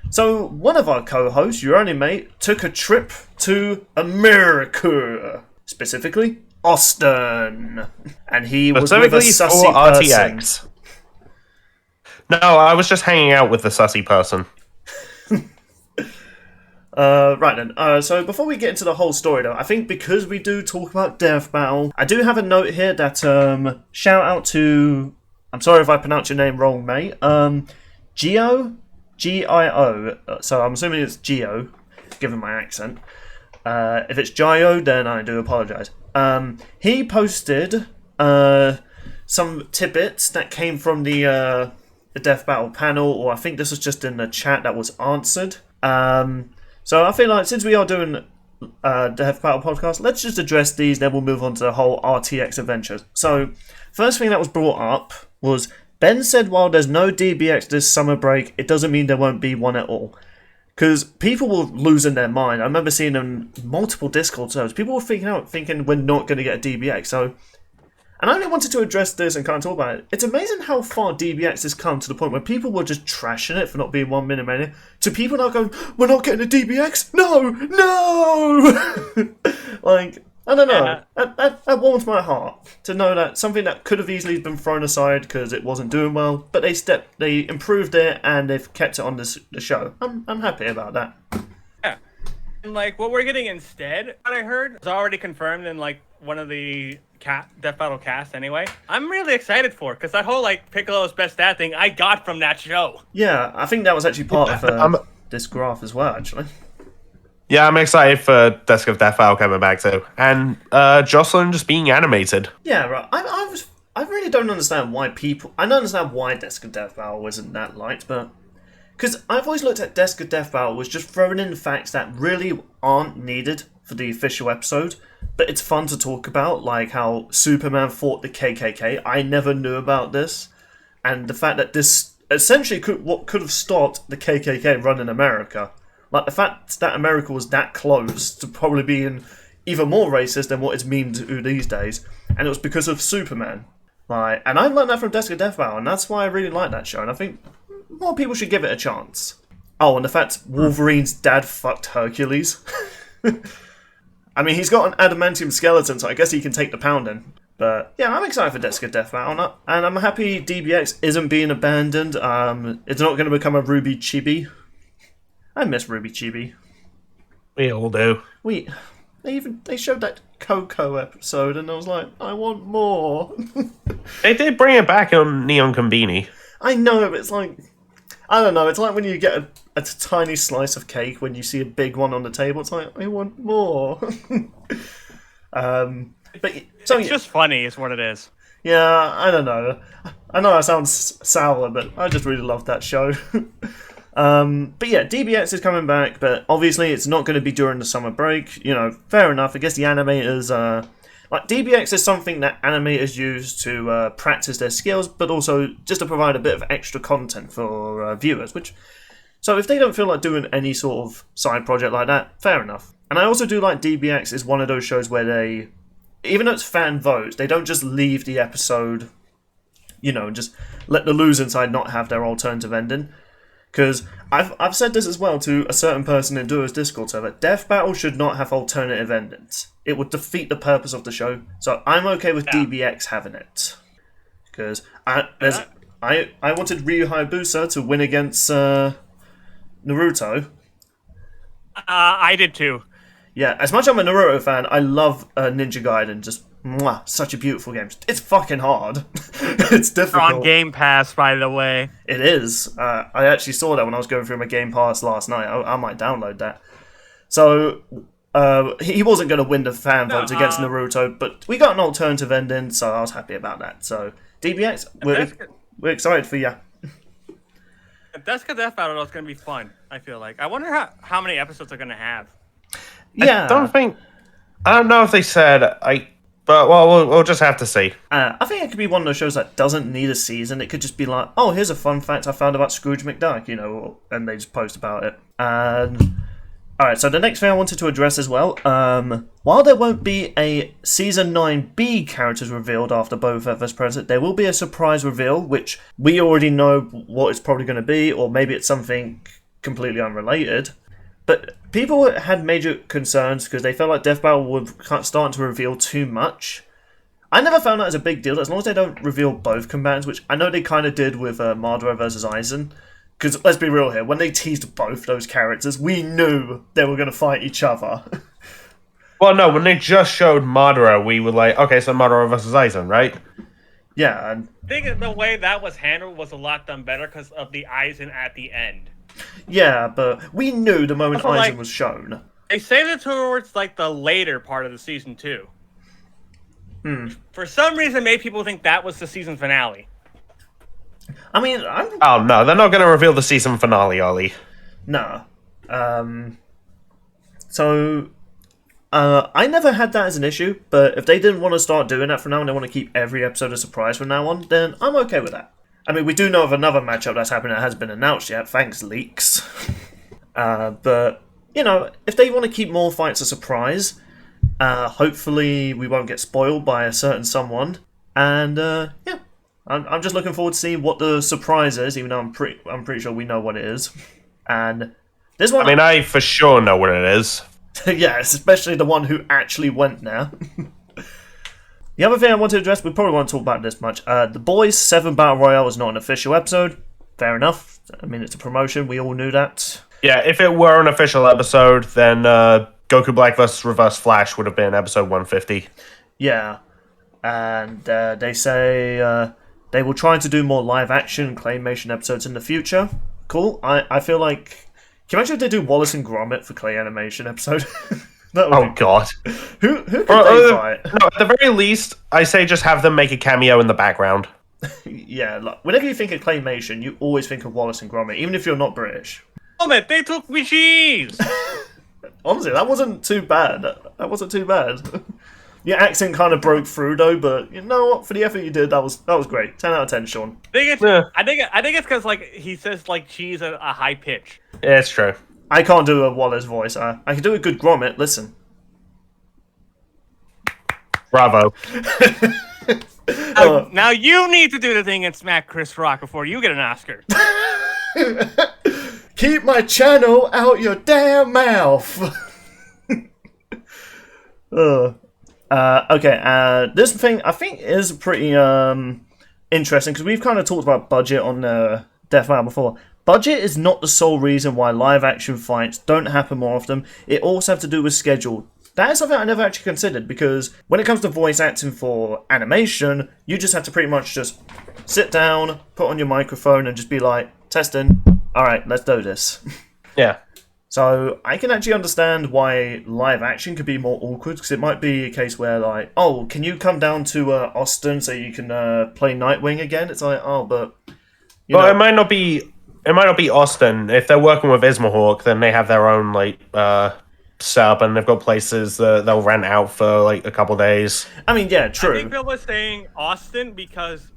So, one of our co-hosts, your only mate, took a trip to America. Specifically, Austin. And he was with a sussy person. RTX. No, I was just hanging out with the sussy person. Right then, so before we get into the whole story though, I think because we do talk about Death Battle, I do have a note here that, shout out to, I'm sorry if I pronounce your name wrong, mate, Gio? G-I-O, so I'm assuming it's Gio, given my accent. If it's Gio, then I do apologise. He posted, some tidbits that came from the Death Battle panel, or I think this was just in the chat that was answered. So I feel like since we are doing Death Battle podcast, let's just address these, then we'll move on to the whole RTX adventures. So, first thing that was brought up was, Ben said while there's no DBX this summer break, it doesn't mean there won't be one at all. Because people were losing their mind. I remember seeing on multiple Discord servers, people were freaking out, thinking we're not going to get a DBX. So, and I only wanted to address this and kind of talk about it. It's amazing how far DBX has come to the point where people were just trashing it for not being 1 minute mania, to people now going, we're not getting a DBX? No! Like, I don't know. Yeah. That warms my heart to know that something that could have easily been thrown aside because it wasn't doing well, but they improved it and they've kept it on the show. I'm happy about that. Yeah. And like what we're getting instead, what I heard, is already confirmed in like one of the Death Battle cast anyway. I'm really excited for because that whole like Piccolo's best dad thing I got from that show. Yeah, I think that was actually part of this graph as well, actually. Yeah, I'm excited for Desk of Death Battle coming back too, and Jocelyn just being animated. Yeah, right. I really don't understand why people. I don't understand why Desk of Death Battle isn't that liked, but because I've always looked at Desk of Death Battle was just throwing in facts that really aren't needed for the official episode, but it's fun to talk about, like how Superman fought the KKK. I never knew about this, and the fact that this essentially could have stopped the KKK running America. Like, the fact that America was that close to probably being even more racist than what it's memed to these days, and it was because of Superman. Like, and I learned that from Desk of Death Battle, and that's why I really like that show, and I think more people should give it a chance. Oh, and the fact Wolverine's dad fucked Hercules. I mean, he's got an adamantium skeleton, so I guess he can take the pounding. But yeah, I'm excited for Desk of Death Battle, and I'm happy DBX isn't being abandoned. It's not going to become a RWBY chibi. I miss RWBY chibi. We all do. They showed that Coco episode, and I was like, I want more. They did bring it back on Neon Konbini. I know, but it's like, I don't know. It's like when you get a tiny slice of cake when you see a big one on the table. It's like, I want more. But so it's just funny, is what it is. Yeah, I don't know. I know that sounds sour, but I just really love that show. But yeah, DBX is coming back, but obviously it's not going to be during the summer break. You know, fair enough. I guess the animators, like DBX is something that animators use to practice their skills, but also just to provide a bit of extra content for viewers. So if they don't feel like doing any sort of side project like that, fair enough. And I also do like DBX is one of those shows where they, even though it's fan votes, they don't just leave the episode, you know, and just let the losing side not have their alternative ending. Because I've said this as well to a certain person in Duo's Discord server, Death Battle should not have alternative endings. It would defeat the purpose of the show. So I'm okay with DBX having it. Because I wanted Y0UR0NLYMATE's to win against Naruto. I did too. Yeah, as much as I'm a Naruto fan, I love Ninja Gaiden. Just, such a beautiful game. It's fucking hard. It's difficult. On Game Pass, by the way. It is. I actually saw that when I was going through my Game Pass last night. I might download that. So, he wasn't going to win the fan votes against Naruto, but we got an alternative ending, so I was happy about that. So, DBX, we're excited for you. Desk of Death Battle is going to be fun, I feel like. I wonder how many episodes they're going to have. Yeah. I don't know if they said, but we'll just have to see. I think it could be one of those shows that doesn't need a season. It could just be like, oh, here's a fun fact I found about Scrooge McDuck, you know, and they just post about it. And alright, so the next thing I wanted to address as well, while there won't be a Season 9B characters revealed after Boba Fett vs. President, there will be a surprise reveal, which we already know what it's probably going to be, or maybe it's something completely unrelated. But people had major concerns because they felt like Death Battle was starting to reveal too much. I never found that as a big deal, as long as they don't reveal both combatants, which I know they kind of did with Madara versus Aizen. Because, let's be real here, when they teased both those characters, we knew they were going to fight each other. Well, no, when they just showed Madara, we were like, okay, so Madara versus Aizen, right? Yeah, and I think the way that was handled was a lot done better because of the Aizen at the end. yeah, but we knew the moment Also, Aizen like, was shown. They saved it towards like the later part of the season 2. For some reason, made people think that was the season finale. I mean, Oh, no, they're not going to reveal the season finale, Ollie. no. So, I never had that as an issue, but if they didn't want to start doing that from now on, they want to keep every episode a surprise from now on, then I'm okay with that. I mean, we do know of another matchup that's happening that hasn't been announced yet, thanks leaks. But, you know, if they want to keep more fights a surprise, hopefully we won't get spoiled by a certain someone. And, yeah, I'm just looking forward to seeing what the surprise is, even though I'm pretty sure we know what it is. And this one... I mean, I for sure know what it is. yeah, especially the one who actually went there. The other thing I want to address, we probably won't talk about this much. The Boys 7 Battle Royale is not an official episode. Fair enough. I mean, it's a promotion. We all knew that. Yeah, if it were an official episode, then Goku Black vs. Reverse Flash would have been episode 150. Yeah. And they say they will try to do more live-action claymation episodes in the future. Cool. I feel like... Can you imagine if they do Wallace and Gromit for clay animation episode? That would Oh, be... God. Who could they fight? No, at the very least, I say just have them make a cameo in the background. Yeah, like, whenever you think of claymation, you always think of Wallace and Gromit, even if you're not British. Oh man, they took me cheese! Honestly, that wasn't too bad. That wasn't too bad. Your accent kind of broke through though, but you know what? For the effort you did, that was great. 10 out of 10, Sean. I think it's because like he says like cheese at a high pitch. Yeah, it's true. I can't do a Wallace voice. I can do a good Gromit. Listen. Bravo. Now you need to do the thing and smack Chris Rock before you get an Oscar. Keep my channel out your damn mouth. Okay. This thing I think is pretty interesting because we've kind of talked about budget on Death Battle before. Budget is not the sole reason why live action fights don't happen more often. It also has to do with schedule. That is something I never actually considered because when it comes to voice acting for animation, you just have to pretty much just sit down, put on your microphone, and just be like, testing. All right, let's do this. Yeah. So I can actually understand why live action could be more awkward because it might be a case where like, oh, can you come down to Austin so you can play Nightwing again? It's like, oh, but you know. It might not be. It might not be Austin. If they're working with Ismahawk, then they have their own like setup, and they've got places that they'll rent out for like a couple days. I mean, yeah, true. I think Bill was saying Austin because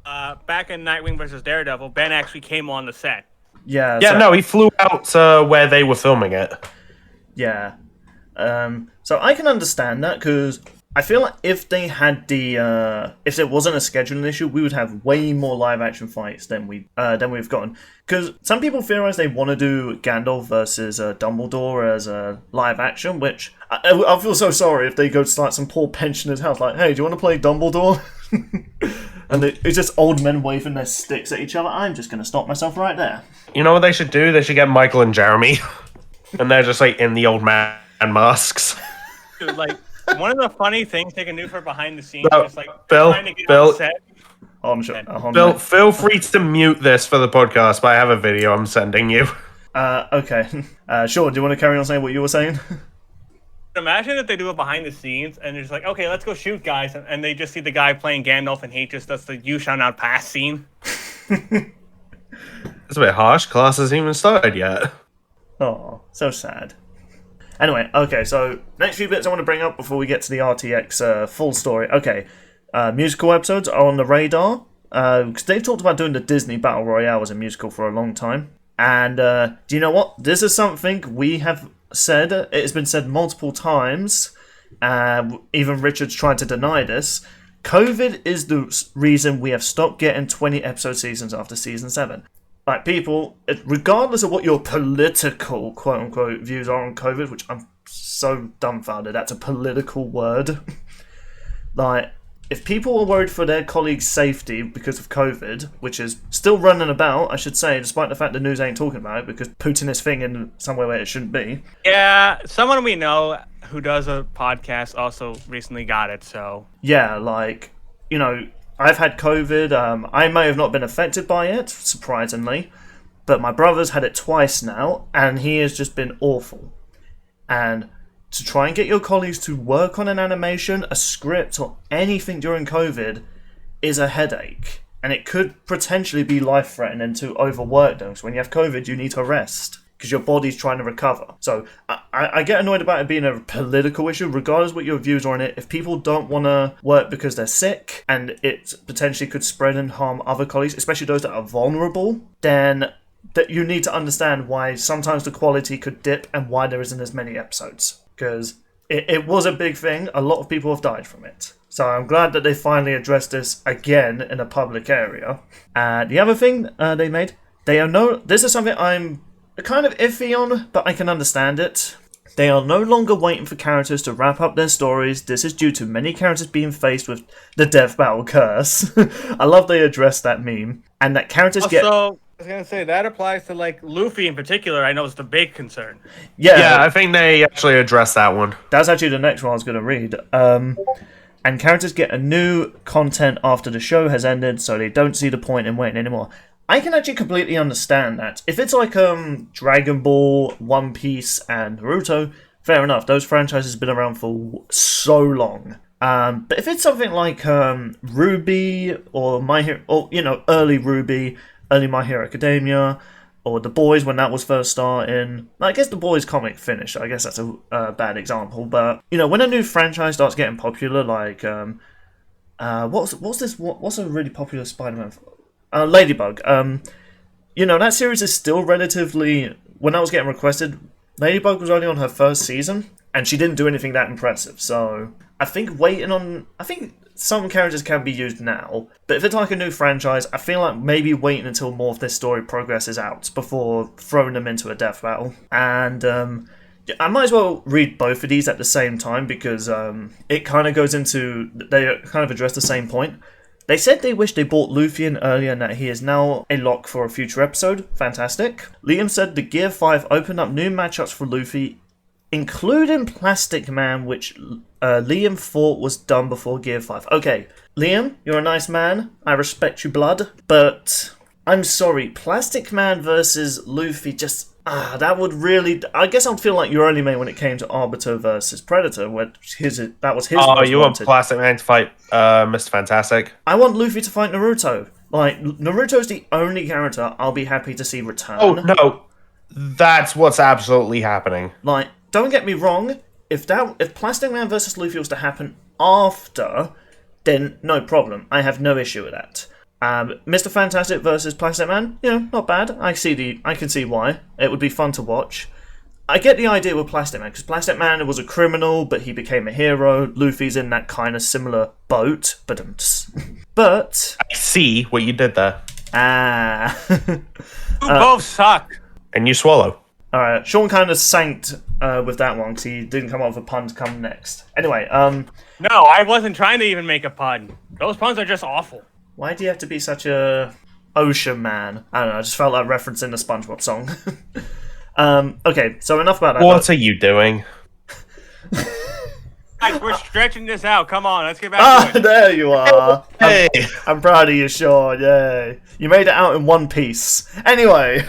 back in Nightwing versus Daredevil, Ben actually came on the set. Yeah. Yeah, so, no, he flew out to where they were filming it. Yeah. So I can understand that because I feel like if they had if it wasn't a scheduling issue, we would have way more live action fights than we've gotten. Because some people theorize they want to do Gandalf versus Dumbledore as a live action, which I feel so sorry if they go to like some poor pensioner's house, like, hey, do you want to play Dumbledore? And it's just old men waving their sticks at each other. I'm just going to stop myself right there. You know what they should do? They should get Michael and Jeremy, and they're just like in the old man masks. Dude, like one of the funny things they can do for behind the scenes No, is like Bill, trying to get Bill. on set. Oh, I'm sure. Bill, feel free to mute this for the podcast, but I have a video I'm sending you. Okay. Sure, do you want to carry on saying what you were saying? Imagine if they do it behind the scenes and they're just like, okay, let's go shoot, guys, and they just see the guy playing Gandalf and he just does the "You shall not pass" scene. It's a bit harsh. Class hasn't even started yet. Oh, so sad. Anyway, okay, so next few bits I want to bring up before we get to the RTX full story. Okay, musical episodes are on the radar because they've talked about doing the Disney Battle Royale as a musical for a long time. And do you know what? This is something we have said. It has been said multiple times. Even Richard's tried to deny this. COVID is the reason we have stopped getting 20 episode seasons after season 7. like people, regardless of what your political quote unquote views are on COVID, which I'm so dumbfounded that's a political word. Like, if people are worried for their colleagues' safety because of COVID, which is still running about, I should say, despite the fact the news ain't talking about it because Putin is in somewhere where it shouldn't be. Yeah, someone we know who does a podcast also recently got it, so... Yeah, like, you know, I've had COVID. I may have not been affected by it, surprisingly, but my brother's had it twice now, and he has just been awful. And to try and get your colleagues to work on an animation, a script, or anything during COVID is a headache. And it could potentially be life-threatening to overwork them. So when you have COVID, you need to rest because your body's trying to recover. So I get annoyed about it being a political issue, regardless what your views are on it. If people don't want to work because they're sick and it potentially could spread and harm other colleagues, especially those that are vulnerable, then that you need to understand why sometimes the quality could dip and why there isn't as many episodes. Because it was a big thing. A lot of people have died from it. So I'm glad that they finally addressed this again in a public area. The other thing they made, this is something I'm kind of iffy on, but I can understand it. They are no longer waiting for characters to wrap up their stories. This is due to many characters being faced with the death battle curse. I love they addressed that meme. And that characters get... I was gonna say that applies to like Luffy in particular. I know is the big concern. Yeah, I think they actually addressed that one. That's actually the next one I was going to read. And characters get a new content after the show has ended, so they don't see the point in waiting anymore. I can actually completely understand that. If it's like Dragon Ball, One Piece, and Naruto, fair enough. Those franchises have been around for so long. But if it's something like RWBY or early RWBY, early My Hero Academia, or The Boys when that was first starting. I guess The Boys comic finished. I guess that's a bad example. But, when a new franchise starts getting popular, like, what's a really popular Spider-Man? Ladybug. That series is still relatively... When I was getting requested, Ladybug was only on her first season, and she didn't do anything that impressive. So, I think some characters can be used now, but if it's like a new franchise, I feel like maybe waiting until more of this story progresses out before throwing them into a death battle. And I might as well read both of these at the same time because it kind of goes into... They kind of address the same point. They said they wish they brought Luffy in earlier and that he is now a lock for a future episode. Fantastic. Liam said the Gear 5 opened up new matchups for Luffy, including Plastic Man, which Liam thought was done before Gear 5. Okay, Liam, you're a nice man. I respect your blood. But I'm sorry, Plastic Man versus Luffy just... that would really... I guess I'd feel like you only made when it came to Arbiter versus Predator, that was his most you want wanted. Plastic Man to fight Mr. Fantastic? I want Luffy to fight Naruto. Like, Naruto's the only character I'll be happy to see return. Oh, no. That's what's absolutely happening. Like, don't get me wrong, if Plastic Man versus Luffy was to happen after, then no problem. I have no issue with that. Mr. Fantastic versus Plastic Man, not bad. I can see why. It would be fun to watch. I get the idea with Plastic Man, because Plastic Man was a criminal, but he became a hero. Luffy's in that kind of similar boat, but... I see what you did there. You both suck. And you swallow. Alright, Sean kind of sanked with that one, because he didn't come up with a pun to come next. Anyway, No, I wasn't trying to even make a pun. Those puns are just awful. Why do you have to be such a ocean man? I don't know, I just felt like referencing the SpongeBob song. Okay, so enough about that. What are you doing? Guys, we're stretching this out. Come on, let's get back to it. There you are. Hey. I'm proud of you, Sean. Yay. You made it out in one piece. Anyway.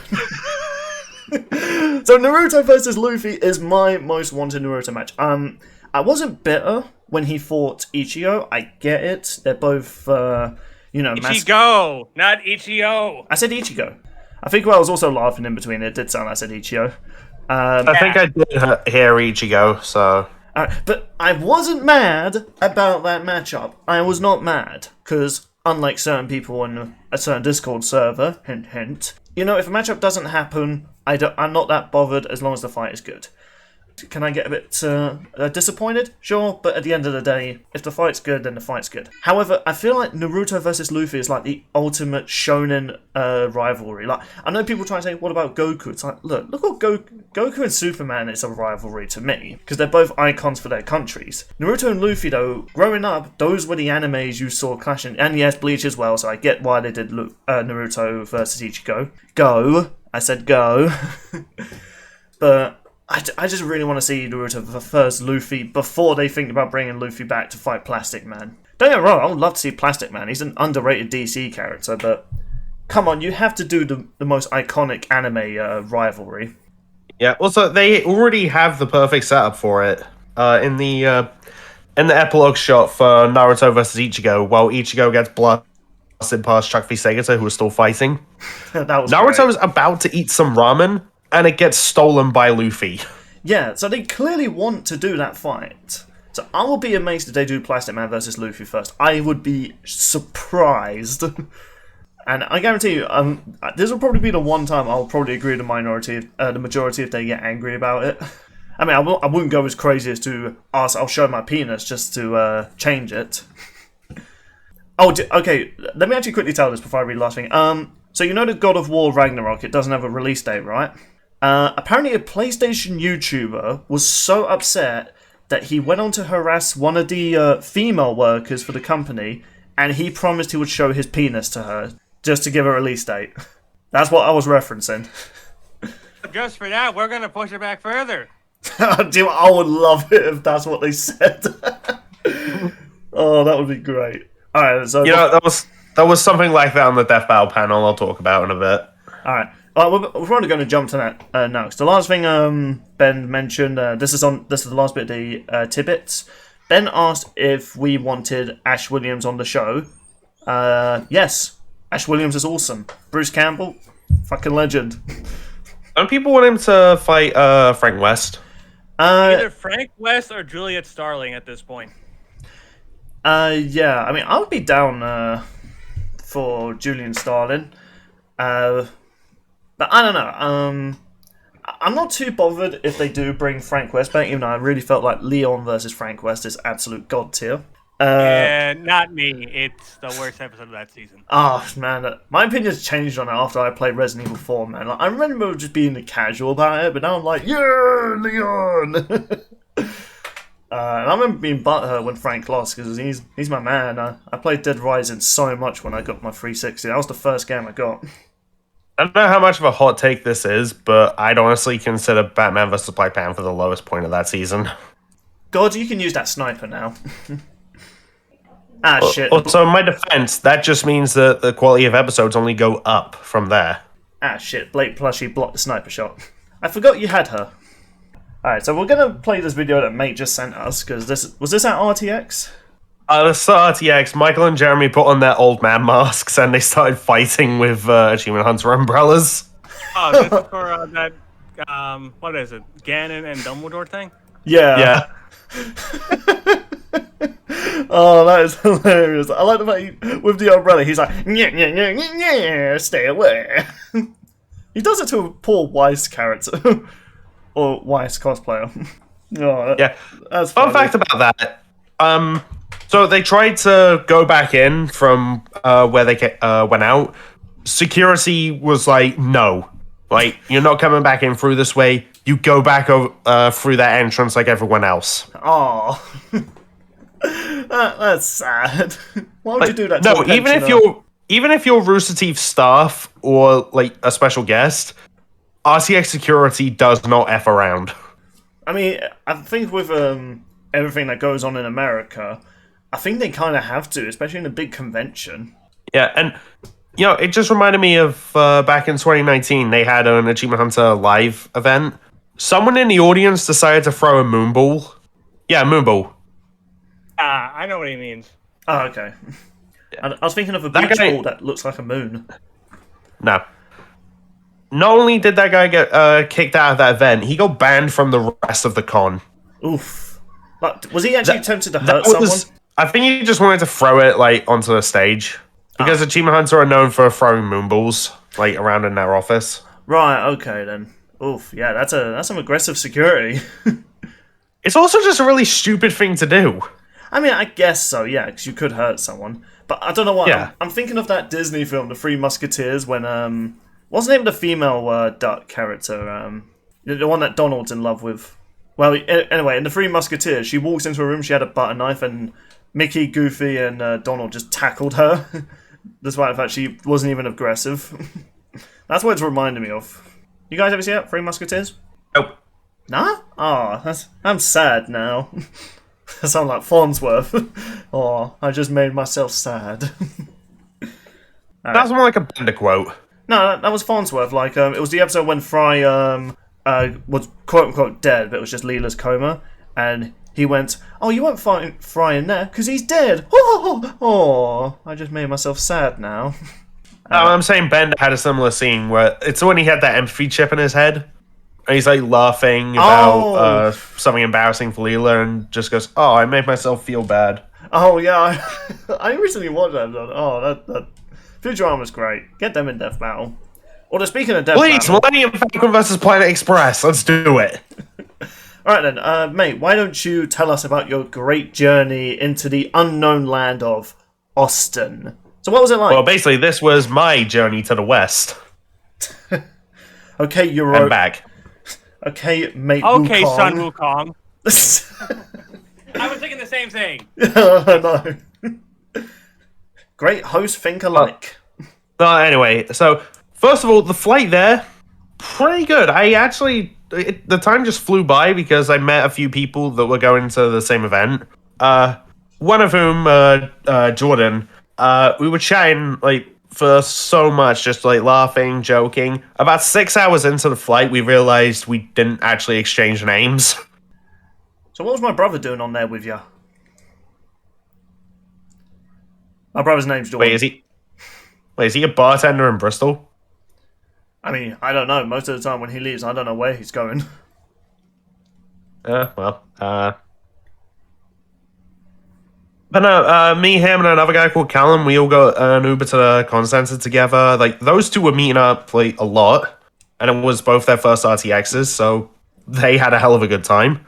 So Naruto versus Luffy is my most wanted Naruto match. I wasn't bitter when he fought Ichigo. I get it. They're both, Ichigo, not Ichio. I said Ichigo. I think I was also laughing in between. It did sound like I said Ichigo. I think I did hear Ichigo, so... But I wasn't mad about that matchup. I was not mad, because unlike certain people on a certain Discord server, hint hint, if a matchup doesn't happen, I'm not that bothered as long as the fight is good. Can I get a bit disappointed? Sure, but at the end of the day, if the fight's good, then the fight's good. However, I feel like Naruto versus Luffy is like the ultimate shonen rivalry. Like, I know people try and say, what about Goku? It's like, look what Goku and Superman is a rivalry to me, because they're both icons for their countries. Naruto and Luffy, though, growing up, those were the animes you saw clashing, and yes, Bleach as well, so I get why they did Naruto versus Ichigo. Go. I said go. But I just really want to see Naruto versus Luffy before they think about bringing Luffy back to fight Plastic Man. Don't get me wrong, I would love to see Plastic Man. He's an underrated DC character, but come on, you have to do the most iconic anime rivalry. Yeah, also, they already have the perfect setup for it. In the epilogue shot for Naruto versus Ichigo, while Ichigo gets blasted past Chuck V. Segata, who is still fighting. That was Naruto's great. about to eat some ramen, and it gets stolen by Luffy. Yeah, so they clearly want to do that fight. So I will be amazed if they do Plastic Man versus Luffy first. I would be surprised. And I guarantee you, this will probably be the one time I'll probably agree with the majority if they get angry about it. I mean, I wouldn't go as crazy as to ask, I'll show my penis just to change it. Oh, okay, let me actually quickly tell this before I read the last thing. So you know the God of War Ragnarok, it doesn't have a release date, right? Apparently a PlayStation YouTuber was so upset that he went on to harass one of the female workers for the company, and he promised he would show his penis to her, just to give a release date. That's what I was referencing. Just for that, we're gonna push it back further. Dude, I would love it if that's what they said. Oh, that would be great. Alright, so... that was something like that on the Death Battle panel I'll talk about in a bit. Alright. We're probably going to jump to that now. So the last thing Ben mentioned, this is the last bit of the tidbits. Ben asked if we wanted Ash Williams on the show. Yes. Ash Williams is awesome. Bruce Campbell, fucking legend. Don't people want him to fight Frank West? Either Frank West or Juliet Starling at this point. Yeah, I mean, I would be down for Julian Starlin. But I don't know. I'm not too bothered if they do bring Frank West back, even though I really felt like Leon versus Frank West is absolute god tier. Not me. It's the worst episode of that season. Oh, man. My opinion's changed on it after I played Resident Evil 4, man. Like, I remember just being casual about it, but now I'm like, yeah, Leon! And I remember being butthurt when Frank lost, because he's my man. I played Dead Rising so much when I got my 360. That was the first game I got. I don't know how much of a hot take this is, but I'd honestly consider Batman vs. Black Panther the lowest point of that season. God, you can use that sniper now. Shit. Also, in my defense, that just means that the quality of episodes only go up from there. Shit. Blake Plushie blocked the sniper shot. I forgot you had her. Alright, so we're going to play this video that Mate just sent us, because was this at RTX? This RTX, Michael and Jeremy put on their old man masks and they started fighting with Achievement Hunter umbrellas. Oh, this is for that, what is it, Ganon and Dumbledore thing? Yeah. Oh, that is hilarious. I like the fact with the umbrella, he's like, yeah, stay away. He does it to a poor Weiss character. Or Weiss cosplayer. That's Fun funny. fact about that. So they tried to go back in from where they went out. Security was like, no. Like, you're not coming back in through this way. You go back through that entrance like everyone else. Oh, that's sad. Why would you do that? To No, a even if you're Rooster Teeth staff or like a special guest, RTX security does not F around. I mean, I think with everything that goes on in America, I think they kind of have to, especially in a big convention. Yeah, and it just reminded me of back in 2019, they had an Achievement Hunter live event. Someone in the audience decided to throw a moonball. Yeah, moonball. I know what he means. Oh, okay. I was thinking of a beach ball that looks like a moon. No. Not only did that guy get kicked out of that event, he got banned from the rest of the con. Oof. Like, was he actually tempted to hurt someone? I think he just wanted to throw it onto the stage. Because Achievement Hunter are known for throwing moonballs around in their office. Right, okay then. Oof, yeah, that's some aggressive security. It's also just a really stupid thing to do. I mean, I guess so, yeah, because you could hurt someone. But I don't know what. Yeah. I'm thinking of that Disney film, The Three Musketeers, when what's the name of the female duck character? The one that Donald's in love with. Well, anyway, in The Three Musketeers, she walks into a room. She had a butter knife, and Mickey, Goofy, and Donald just tackled her, despite the fact she wasn't even aggressive. That's what it's reminding me of. You guys ever see that? Three Musketeers? Nope. Nah? Oh, I'm sad now. I sound like Farnsworth. Oh, I just made myself sad. That's more like a Bender quote. No, that was Farnsworth. Like, it was the episode when Fry was quote unquote dead, but it was just Leela's coma, and he went, "Oh, you won't find Fry in there because he's dead." Oh, I just made myself sad now. I'm saying Bender had a similar scene where it's when he had that empathy chip in his head. And he's like laughing about something embarrassing for Leela and just goes, "Oh, I made myself feel bad." Oh yeah, I recently watched that. Oh, that Futurama's great. Get them in Death Battle. Although speaking of Death Please, Battle, Millennium Falcon versus Planet Express. Let's do it. All right then, mate. Why don't you tell us about your great journey into the unknown land of Austin? So what was it like? Well, basically, this was my journey to the west Okay, you're and back. Okay, mate. Okay, Wukong. son Wukong. I was thinking the same thing. I know. Great hosts think alike. Anyway, so first of all, the flight there, pretty good. The time just flew by because I met a few people that were going to the same event. One of whom, Jordan, we were chatting like for so much, just like laughing, joking. About 6 hours into the flight, we realized we didn't actually exchange names. So what was my brother doing on there with you? My brother's name's Jordan. Wait, is he a bartender in Bristol? I mean, I don't know. Most of the time when he leaves, I don't know where he's going. But no, me, him, and another guy called Callum, we all got an Uber to the con center together. Like, those two were meeting up, like, a lot. And it was both their first RTXs, so they had a hell of a good time.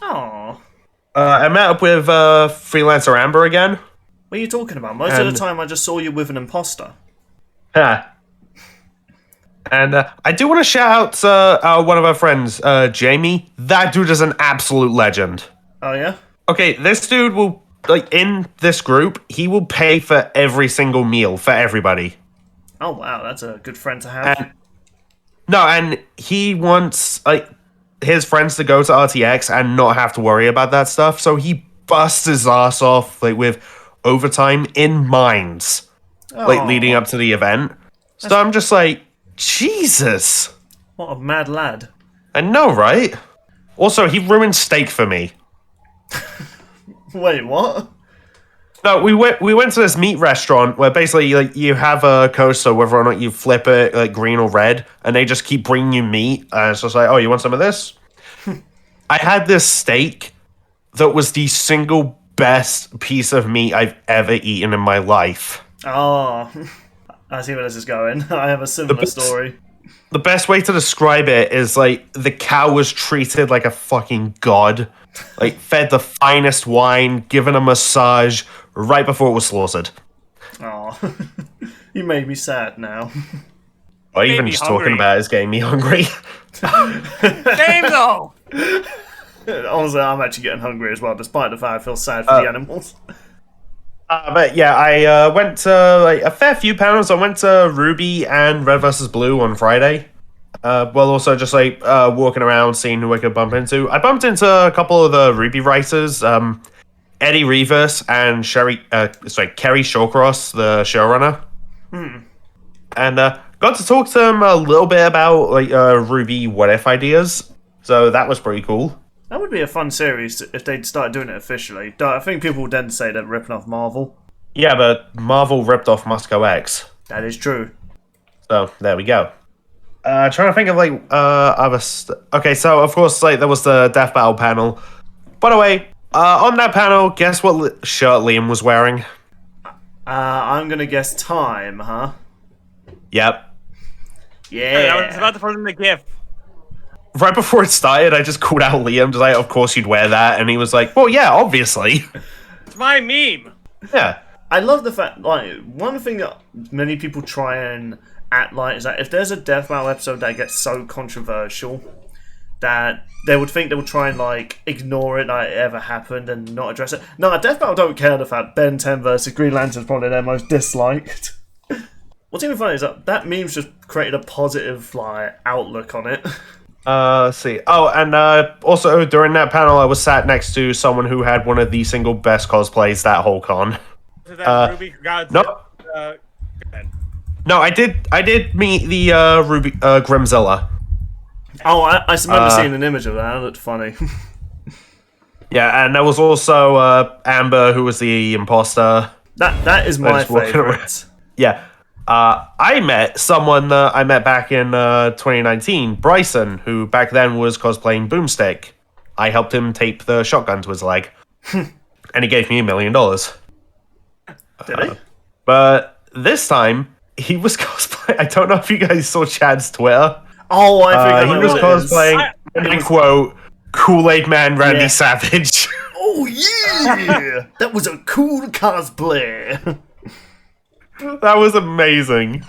Aww. I met up with Freelancer Amber again. What are you talking about? Most of the time I just saw you with an imposter. Yeah. And I do want to shout out one of our friends, Jamie. That dude is an absolute legend. Oh, yeah? Okay, this dude will, like, in this group, he will pay for every single meal for everybody. Oh, wow, that's a good friend to have. And he wants, like, his friends to go to RTX and not have to worry about that stuff, so he busts his ass off, like, with overtime in mines, like, leading up to the event. So I'm just like, Jesus. What a mad lad. I know, right? Also, he ruined steak for me. Wait, what? No, we went to this meat restaurant where basically like you have a coaster, whether or not you flip it like green or red, and they just keep bringing you meat. And it's just like, oh, you want some of this? I had this steak that was the single best piece of meat I've ever eaten in my life. Oh, I see where this is going. I have a similar story. The best way to describe it is like the cow was treated like a fucking god. Like fed the finest wine, given a massage right before it was slaughtered. Oh, you made me sad now. Or even just talking about it is getting me hungry. Same though. Honestly, I'm actually getting hungry as well, despite the fact I feel sad for the animals. But yeah, I went to like a fair few panels. I went to RWBY and Red vs. Blue on Friday. Well, also just like walking around, seeing who I could bump into. I bumped into a couple of the RWBY writers, Eddie Rivas and Kerry Shawcross, the showrunner. And got to talk to them a little bit about like RWBY what if ideas. So that was pretty cool. That would be a fun series if they'd start doing it officially. I think people would then say they're ripping off Marvel. Yeah, but Marvel ripped off Moscow X. That is true. So there we go. Trying to think of like other. Okay, so of course, like there was the Death Battle panel. By the way, on that panel, guess what shirt Liam was wearing? I'm gonna guess time, huh? Yep. Yeah. Hey, I was about to throw them the gift. right before it started, I just called out Liam, just like, of course you'd wear that, and he was like, well, yeah, obviously. It's my meme. Yeah. I love the fact, like, one thing that many people try and act like is that if there's a death battle episode that gets so controversial that they would think they would try and, like, ignore it, like it ever happened and not address it. No, a death battle don't care the fact Ben 10 versus Green Lantern's probably their most disliked. What's even funny is that meme's just created a positive, like, outlook on it. Let's see. Oh, and also during that panel, I was sat next to someone who had one of the single best cosplays that whole con. Is that Ruby God's? No. No, I did meet the Ruby Grimzilla. Oh, I remember seeing an image of that. That looked funny. Yeah, and there was also Amber, who was the imposter. That is my just walking favorite. Yeah. I met someone I met back in 2019, Bryson, who back then was cosplaying Boomstick. I helped him tape the shotgun to his leg, and he gave me $1 million. Did he? But this time, he was cosplaying. I don't know if you guys saw Chad's Twitter. Oh, I think I know he was what it is. cosplaying, and I quote, Kool-Aid Man Randy Savage. Oh, yeah! That was a cool cosplay. That was amazing.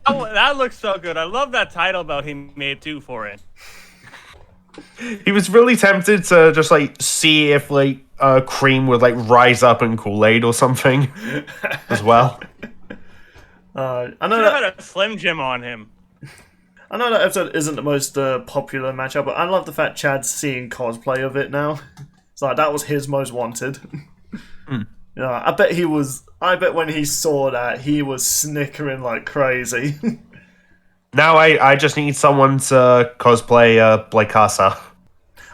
Oh, that looks so good. I love that title belt he made too for it. He was really tempted to just like see if like Cream would like rise up in Kool-Aid or something as well. I know Should have that. had a Slim Jim on him. I know that episode isn't the most popular matchup, but I love the fact Chad's seeing cosplay of it now. It's like that was his most wanted. Yeah, I bet when he saw that, he was snickering like crazy. Now I just need someone to cosplay Blake Casa.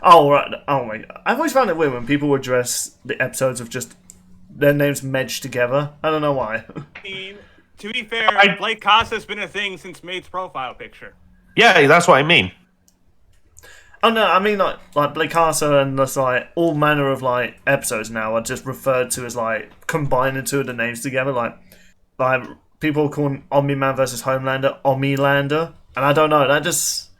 Oh, right. Oh, my God. I've always found it weird when people would dress the episodes of just their names merged together. I don't know why. I mean, to be fair, Blake Costa's been a thing since Mate's profile picture. Yeah, that's what I mean. Oh, no, I mean, like Blake Casa and just, like, all manner of, like, episodes now are just referred to as, like, combining two of the names together. Like people calling Omni-Man versus Homelander Omni-Lander. And I don't know, that just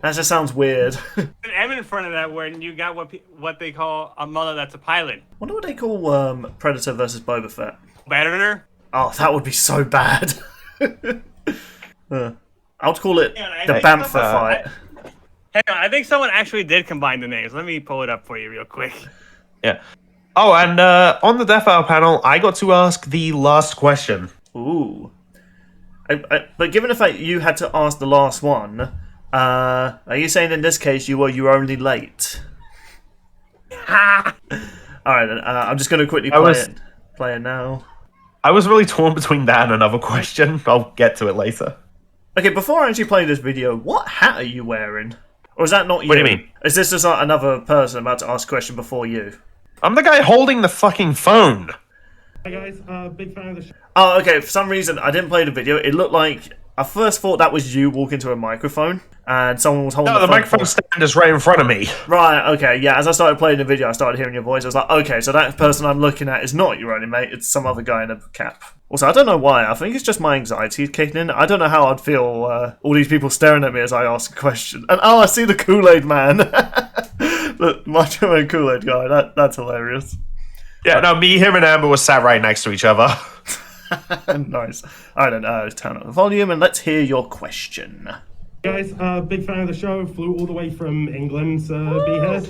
sounds weird. An M in front of that when you got what they call a mother that's a pilot. Wonder what they call Predator versus Boba Fett. Predator? Oh, that would be so bad. I would call it Yeah, the Bamfer fight. Hang on, I think someone actually did combine the names. Let me pull it up for you real quick. Yeah. Oh, and on the Death Hour panel, I got to ask the last question. Ooh. But given the fact you had to ask the last one, are you saying in this case you were only late? Alright then, I'm just going to quickly play it now. I was really torn between that and another question. I'll get to it later. Okay, before I actually play this video, what hat are you wearing? Or is that not you? What do you mean? Is this just like another person about to ask a question before you? I'm the guy holding the fucking phone. Hey guys, big fan of the show. Oh, okay, for some reason, I didn't play the video. It looked like... I first thought that was you walking to a microphone, and someone was holding No, the phone microphone stand is right in front of me. Right, okay, yeah, as I started playing the video, I started hearing your voice. I was like, okay, so that person I'm looking at is not your only mate, it's some other guy in a cap. Also, I don't know why, I think it's just my anxiety kicking in. I don't know how I'd feel, all these people staring at me as I ask a question. And oh, I see the Kool-Aid man! The Macho Man Kool-Aid guy, that's hilarious. Yeah, no, me, him, and Amber were sat right next to each other. Nice. Alright then, let's turn up the volume and let's hear your question. Guys, big fan of the show. Flew all the way from England to be here.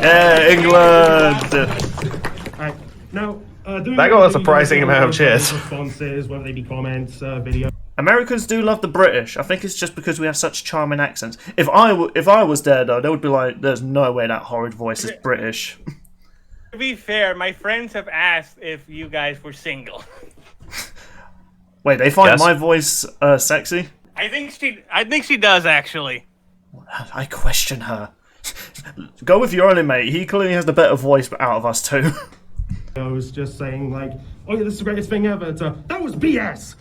Yeah, England! Alright, now, doing That got a surprising amount of cheers. Responses, whether they be comments, videos. Americans do love the British. I think it's just because we have such charming accents. If I was there though, they would be like, there's no way that horrid voice is British. To be fair, my friends have asked if you guys were single. Wait, they find Yes. my voice sexy? I think she does actually. I question her. Go with your only mate. He clearly has the better voice out of us two. I was just saying like, oh yeah, this is the greatest thing ever, to, that was BS!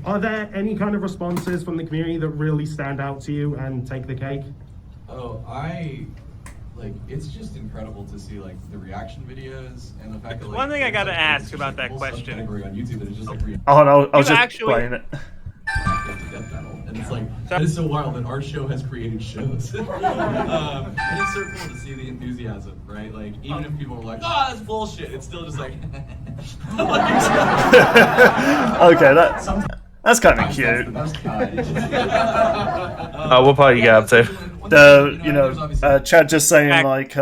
Are there any kind of responses from the community that really stand out to you and take the cake? Oh, it's just incredible to see like the reaction videos and the fact that like, One thing I gotta there's, ask there's about just a that whole question. subcategory on YouTube that is just like Oh no, I was You just actually- playing it. reactive to Death Battle, And it's like, that is so wild that our show has created shows. And it's so cool to see the enthusiasm, right? Like, even if people are like, oh, that's bullshit, it's still just like, Okay, that's kind of cute. What part you get up to? Chad just saying like,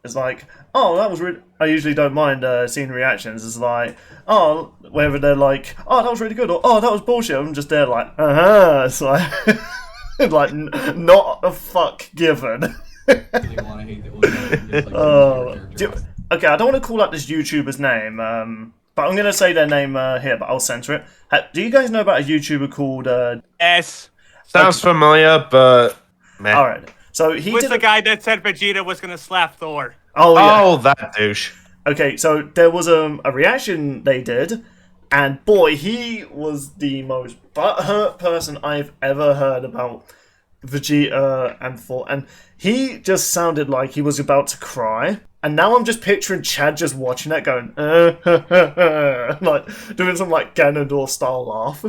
it's like, oh, that was really. I usually don't mind seeing reactions. It's like, oh, whether they're like, oh, that was really good, or oh, that was bullshit. I'm just there like, It's like, like not a fuck given. Okay, I don't want to call out this YouTuber's name, but I'm gonna say their name here, but I'll censor it. Do you guys know about a YouTuber called? S. Sounds familiar, but meh. All right. So he Who's did the guy that said Vegeta was gonna slap Thor? Oh yeah. Oh, that douche. Okay, so there was a reaction they did, and boy, he was the most butthurt person I've ever heard about Vegeta and Thor, and he just sounded like he was about to cry. And now I'm just picturing Chad just watching that, going, like doing some like Ganondorf style laugh.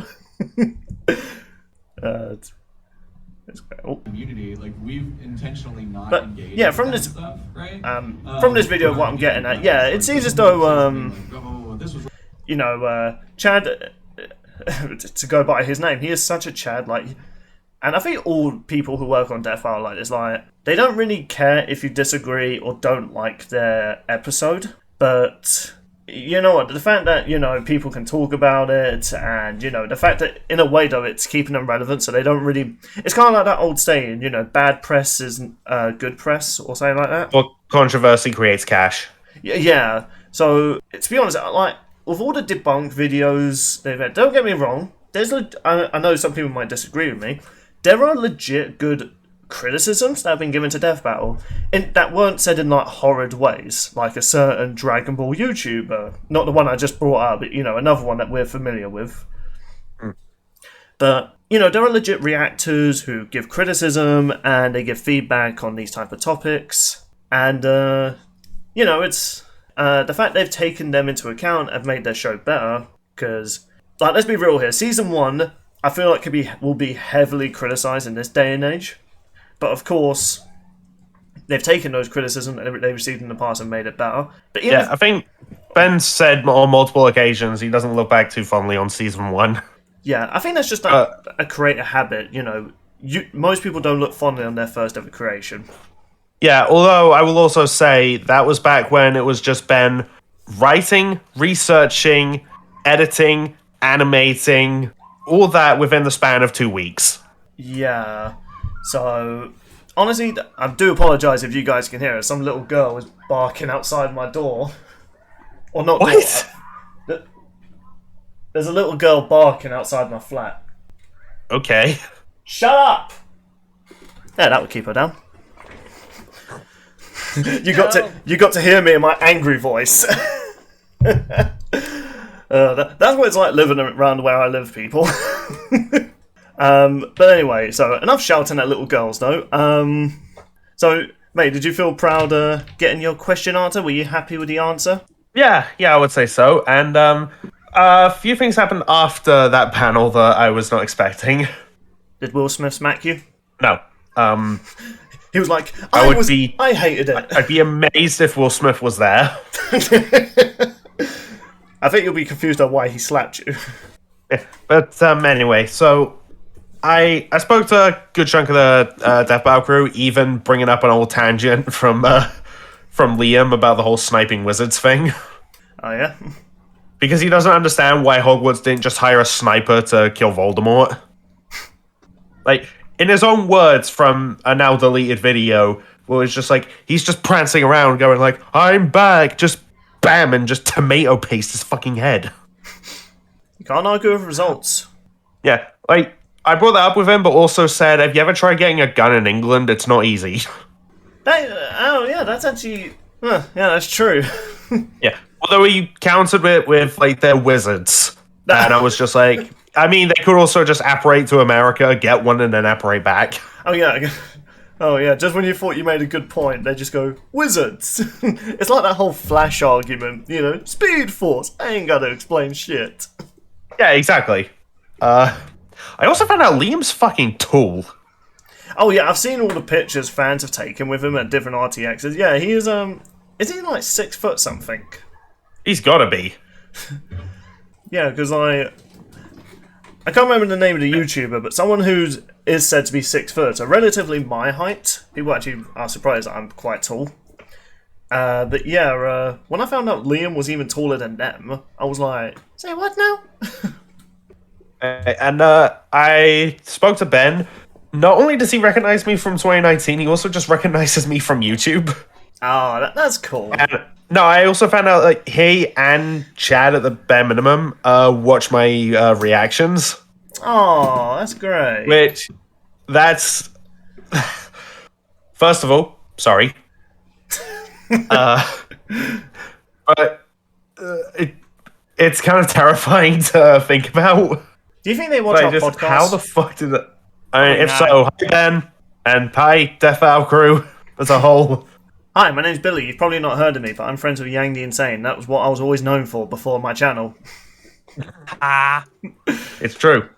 It's great. Oh. Community, like we've intentionally not But engaged. yeah, from in that this stuff, right? from this video, what I'm getting at, yeah, it seems as though this was Chad, to go by his name, he is such a Chad, like, and I think all people who work on Death Hour like this, like, they don't really care if you disagree or don't like their episode, but you know what, the fact that, people can talk about it, and, the fact that, in a way, though, it's keeping them relevant, so they don't really... It's kind of like that old saying, bad press isn't good press, or something like that. Or controversy creates cash. Yeah, so, to be honest, like, with all the debunked videos they've had, don't get me wrong, I know some people might disagree with me, there are legit good criticisms that have been given to Death Battle that weren't said in like horrid ways, like a certain Dragon Ball YouTuber, not the one I just brought up, but another one that we're familiar with. But there are legit reactors who give criticism and they give feedback on these type of topics, and it's the fact they've taken them into account have made their show better. Because, like, let's be real here, season 1 I feel like will be heavily criticized in this day and age. But of course, they've taken those criticisms that they received in the past and made it better. But I think Ben said on multiple occasions he doesn't look back too fondly on season 1. Yeah, I think that's just a creator habit. Most people don't look fondly on their first ever creation. Yeah, although I will also say that was back when it was just Ben writing, researching, editing, animating, all that within the span of 2 weeks. Yeah. So, honestly, I do apologise if you guys can hear it. Some little girl is barking outside my door. Or not What? Door. There's a little girl barking outside my flat. Okay. Shut up! Yeah, that would keep her down. You got to hear me in my angry voice. That's what it's like living around where I live, people. But anyway, so enough shouting at little girls, though. So, mate, did you feel proud getting your question answered? Were you happy with the answer? Yeah, I would say so. And a few things happened after that panel that I was not expecting. Did Will Smith smack you? No. He was like, I hated it. I'd be amazed if Will Smith was there. I think you'll be confused on why he slapped you. Yeah, but anyway, so I spoke to a good chunk of the Death Battle crew, even bringing up an old tangent from Liam about the whole sniping wizards thing. Oh, yeah? Because he doesn't understand why Hogwarts didn't just hire a sniper to kill Voldemort. Like, in his own words from a now deleted video, where it's just like, he's just prancing around going like, I'm back, just bam, and just tomato paste his fucking head. You can't argue with results. Yeah, like, I brought that up with him, but also said, have you ever tried getting a gun in England? It's not easy. That's actually... yeah, that's true. Yeah, although he countered it with, like, their wizards. And I was just like, I mean, they could also just apparate to America, get one, and then apparate back. Oh, yeah. Oh, yeah, just when you thought you made a good point, they just go, wizards! It's like that whole Flash argument, Speed Force, I ain't gotta explain shit. Yeah, exactly. I also found out Liam's fucking tall. Oh yeah, I've seen all the pictures fans have taken with him at different RTXs. Yeah, he is he like 6 foot something? He's gotta be. Yeah, because I can't remember the name of the YouTuber, but someone who is said to be 6 foot, so relatively my height. People actually are surprised that I'm quite tall. But yeah, when I found out Liam was even taller than them, I was like, say what now? And I spoke to Ben. Not only does he recognize me from 2019, he also just recognizes me from YouTube. Oh, that's cool. And, no, I also found out like he and Chad at the bare minimum watch my reactions. Oh, that's great. Which, that's... First of all, sorry. But it's kind of terrifying to think about. Do you think they watch our just podcast? how the fuck did that? I mean, if so, hi Ben, and hi Death Battle crew as a whole. Hi, my name's Billy. You've probably not heard of me, but I'm friends with Yang the Insane. That was what I was always known for before my channel. It's true.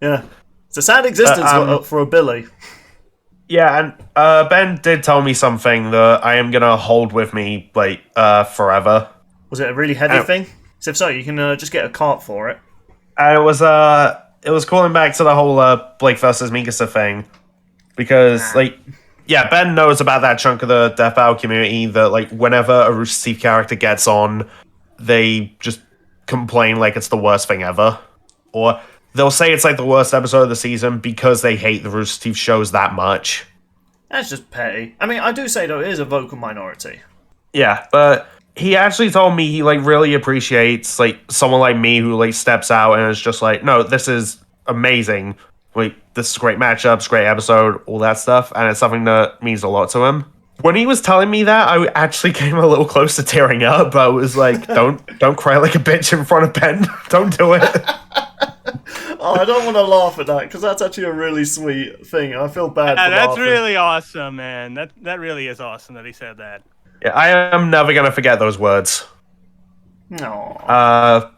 Yeah. It's a sad existence for a Billy. Yeah, and Ben did tell me something that I am gonna hold with me, like, forever. Was it a really heavy thing? So if so, you can just get a cart for it. And it was calling back to the whole Blake versus Mikasa thing. Because, like, yeah, Ben knows about that chunk of the Death Battle community that, like, whenever a Rooster Teeth character gets on, they just complain like it's the worst thing ever. Or they'll say it's like the worst episode of the season because they hate the Rooster Teeth shows that much. That's just petty. I mean, I do say, though, it is a vocal minority. Yeah, but he actually told me he, like, really appreciates, like, someone like me who, like, steps out and is just like, no, this is amazing. Like, this is great matchups, great episode, all that stuff, and it's something that means a lot to him. When he was telling me that, I actually came a little close to tearing up. I was like, don't cry like a bitch in front of Ben. Don't do it. Oh, I don't want to laugh at that, because that's actually a really sweet thing. I feel bad for that's laughing. really awesome, man. That really is awesome that he said that. Yeah, I am never going to forget those words. Aww.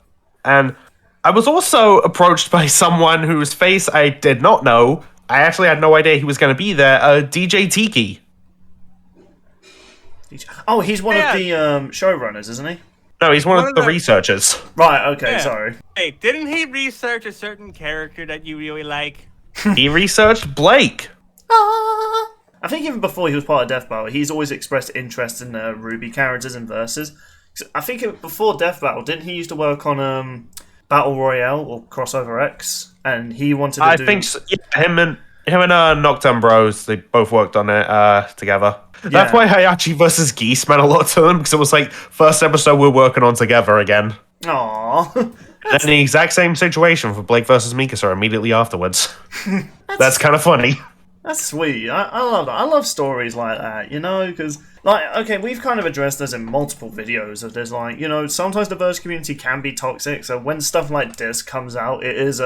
And I was also approached by someone whose face I did not know. I actually had no idea he was going to be there. DJ Tiki. Oh, he's one of the showrunners, isn't he? No, he's one of the the- researchers. Right, okay, Yeah. sorry. Hey, didn't he research a certain character that you really like? He researched Blake. I think even before he was part of Death Battle, he's always expressed interest in RWBY characters and verses. I think before Death Battle, didn't he used to work on Battle Royale or Crossover X? And he wanted to do... I think so. Yeah, him and Nocturne Bros, they both worked on it together. That's why Hayachi versus Geese meant a lot to them, because it was like, first episode we're working on together again. Aww. And the exact same situation for Blake versus Mikasa immediately afterwards. That's kind of funny. That's sweet. I love that. I love stories like that, you know, because, like, okay, we've kind of addressed this in multiple videos of this, like, you know, sometimes the verse community can be toxic, so when stuff like this comes out, it is,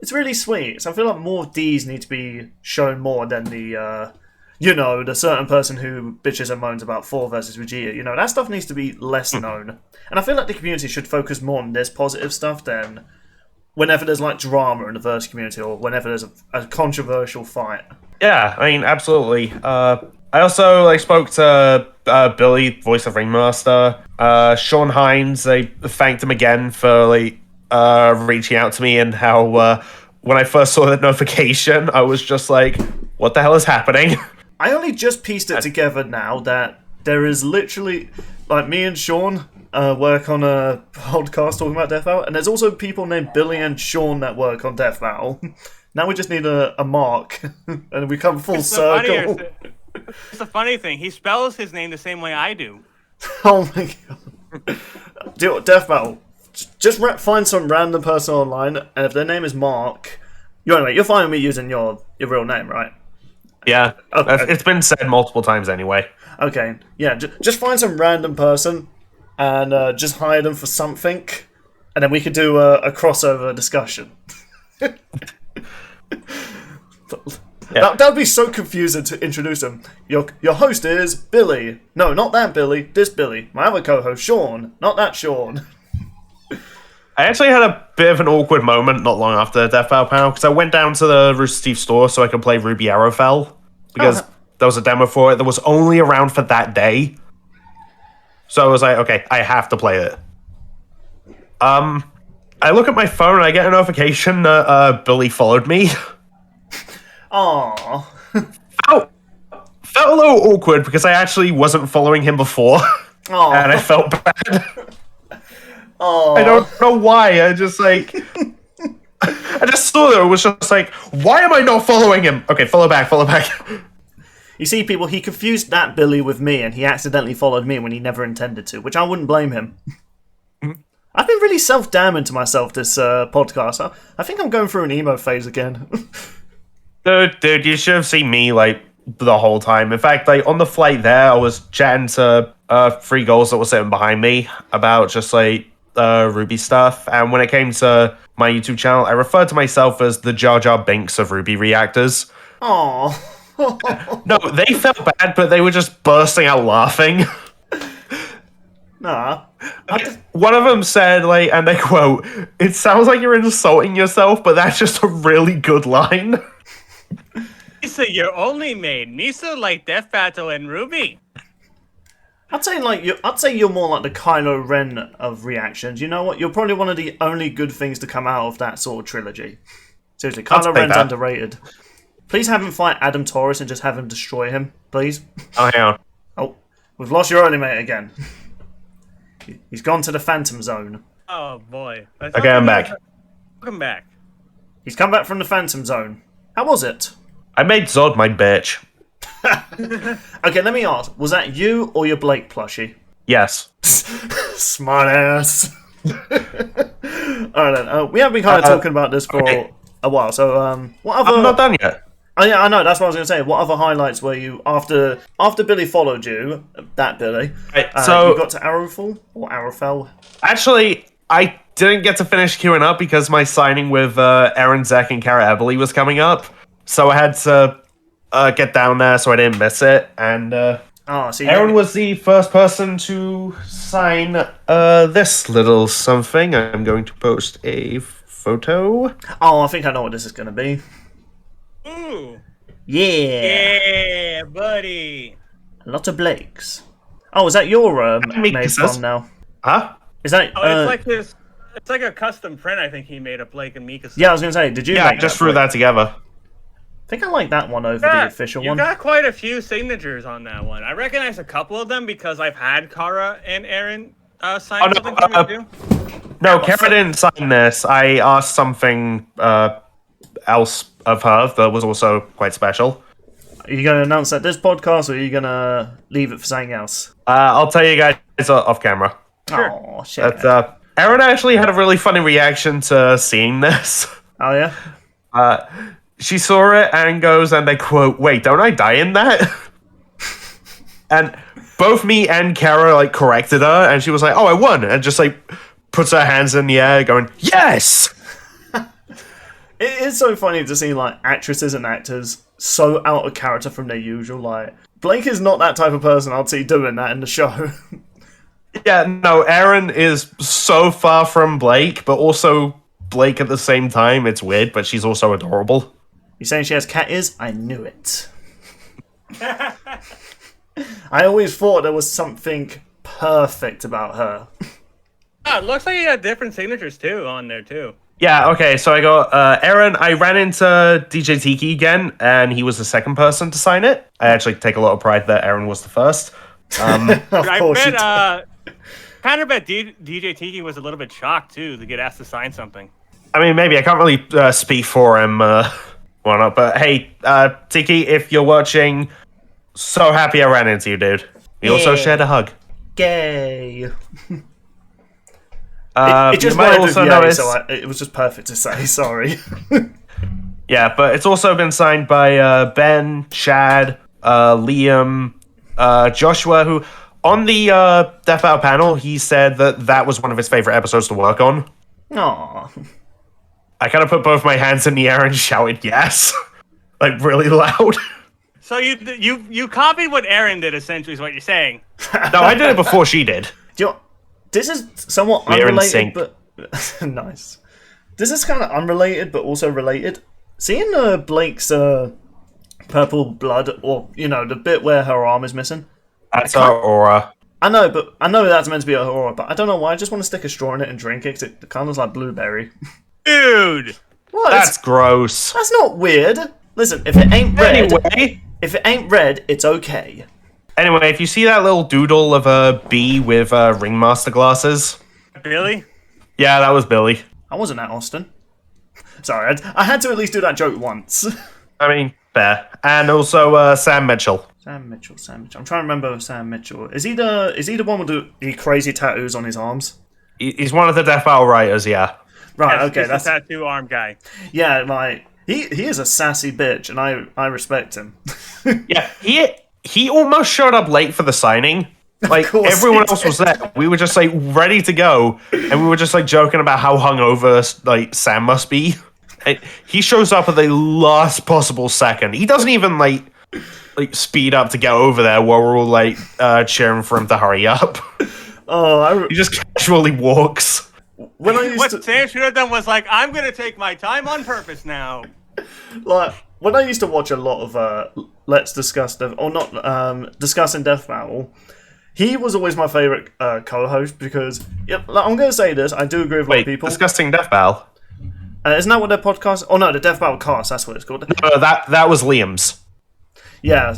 it's really sweet. So I feel like more of these need to be shown more than the, you know, the certain person who bitches and moans about 4 versus Vegeta, you know, that stuff needs to be less known. And I feel like the community should focus more on this positive stuff than whenever there's, like, drama in the verse community or whenever there's a controversial fight. Yeah, I mean, absolutely. I also, like, spoke to Billy, voice of Ringmaster. Sean Hines, they thanked him again for, like, reaching out to me, and how when I first saw that notification, I was just like, what the hell is happening? I only just pieced it together now that there is literally, like, me and Sean work on a podcast talking about Death Battle, and there's also people named Billy and Sean that work on Death Battle. Now we just need a mark, and we come full circle. It's the funny thing. He spells his name the same way I do. Oh my god. Death Battle. Just find some random person online, and if their name is Mark, you're fine with me using your real name, right? Yeah, Okay. it's been said multiple times anyway. Okay, yeah, just find some random person, and just hire them for something, and then we could do a crossover discussion. That would be so confusing to introduce him. Your host is Billy. No, not that Billy. This Billy. My other co-host, Sean. Not that Sean. I actually had a bit of an awkward moment not long after the Death Battle panel because I went down to the Rooster Teeth store so I could play RWBY Arrowfell because there was a demo for it that was only around for that day. So I was like, okay, I have to play it. I look at my phone and I get a notification that Billy followed me. Aww. Felt a little awkward because I actually wasn't following him before. Aww. And I felt bad. Aww. I don't know why. I just like... I just saw that it was just like, why am I not following him? Okay, follow back. You see, people, he confused that Billy with me, and he accidentally followed me when he never intended to, which I wouldn't blame him. I've been really self-damning to myself this podcast. I think I'm going through an emo phase again. Dude, you should have seen me, like, the whole time. In fact, like, on the flight there, I was chatting to 3 girls that were sitting behind me about just, like, RWBY stuff. And when it came to my YouTube channel, I referred to myself as the Jar Jar Binks of RWBY reactors. Aww. No, they felt bad, but they were just bursting out laughing. Nah. One of them said, like, and I quote, "It sounds like you're insulting yourself, but that's just a really good line." Misa, you're only made. Misa like Death Battle and RWBY. I'd say you're more like the Kylo Ren of reactions. You know what? You're probably one of the only good things to come out of that sort of trilogy. Seriously, Kylo Ren's underrated. Please have him fight Adam Taurus and just have him destroy him, please. Oh, hang on. Oh, we've lost your early mate again. He's gone to the Phantom Zone. Oh boy. Okay, I'm back. Welcome back. He's come back from the Phantom Zone. How was it? I made Zod my bitch. Okay, let me ask. Was that you or your Blake plushie? Yes. Smart ass. Alright then. We have been kind of talking about this for a while, so what other... I'm not done yet. Oh yeah, I know, that's what I was going to say. What other highlights were you, after Billy followed you, that Billy, Right, so you got to Arrowfall? Or Arrowfell? actually, I didn't get to finish queuing up because my signing with Aaron, Zach, and Cara Eberly was coming up. So I had to get down there so I didn't miss it. And So Aaron was the first person to sign this little something. I'm going to post a photo. Oh, I think I know what this is going to be. Ooh. Yeah. Yeah, buddy. A lot of Blakes. Oh, is that your made Mikasas. from now? Huh? Is that... Oh, it's like a custom print I think he made of Blake and Mika. yeah, I was going to say, did you Yeah, I make just that, threw Blake? that together. I think I like that one over the official you one. got quite a few signatures on that one. I recognize a couple of them because I've had Kara and Aaron sign something for me too. No, Cara didn't sign this. I asked something else of her that was also quite special. Are you going to announce that this podcast, or are you going to leave it for something else? I'll tell you guys off camera. Sure. Oh, shit. But, Aaron actually had a really funny reaction to seeing this. Oh, yeah? She saw it and goes, and I quote, "Wait, don't I die in that?" And both me and Cara like corrected her, and she was like, "Oh, I won," and just like puts her hands in the air, going, "Yes!" It is so funny to see like actresses and actors so out of character from their usual. Like Blake is not that type of person I'd see doing that in the show. Yeah, no, Aaron is so far from Blake, but also Blake at the same time. It's weird, but she's also adorable. You saying she has cat ears? I knew it. I always thought there was something perfect about her. Oh, it looks like you got different signatures too on there too. Yeah, okay, so I got Aaron. I ran into DJ Tiki again, and he was the second person to sign it. I actually take a lot of pride that Aaron was the first. Of I course you bet do. kind of bet DJ Tiki was a little bit shocked too to get asked to sign something. I mean, maybe I can't really speak for him, why not? But hey, Tiki, if you're watching, so happy I ran into you, dude. We also shared a hug. Gay. It It just might went also also notice, so it was just perfect to say. Sorry. yeah, but it's also been signed by Ben, Chad, Liam, Joshua, who on the Death Battle panel, he said that was one of his favorite episodes to work on. Aw. I kind of put both my hands in the air and shouted yes, like really loud. So you copied what Aaron did essentially is what you're saying. No, I did it before she did. Do you know, this is somewhat We're in unrelated, sync. but Nice. This is kind of unrelated, but also related. Seeing Blake's purple blood, or the bit where her arm is missing. That's our aura. I know that's meant to be a aura, but I don't know why. I just want to stick a straw in it and drink it because it kind of looks like blueberry. Dude! What? That's gross. That's not weird. Listen, if it ain't red, it's okay. Anyway, if you see that little doodle of a bee with ringmaster glasses, Billy? yeah, that was Billy. I wasn't at Austin. Sorry, I had to at least do that joke once. I mean, fair. And also Sam Mitchell. Sam Mitchell. I'm trying to remember Sam Mitchell. Is he the one with the crazy tattoos on his arms? He's one of the Death Battle writers, yeah. Right, Yes, okay, he's that's a tattoo arm guy. yeah. Like he is a sassy bitch, and I respect him. Yeah, he almost showed up late for the signing. Like, course everyone he else was there. We were just, like, ready to go. And we were just, like, joking about how hungover, like, Sam must be. And he shows up at the last possible second. He doesn't even, like speed up to get over there while we're all, like, cheering for him to hurry up. Oh, He just casually walks. when I used What to Sam should have done was like, I'm gonna take my time on purpose now. when I used to watch a lot of Let's Discuss Discussing Death Battle. He was always my favorite co-host because I'm going to say this. I do agree with a lot of people. Disgusting Death Battle. Isn't that what their podcast? Oh no, the Death Battle cast. That's what it's called. No, that was Liam's. Yeah.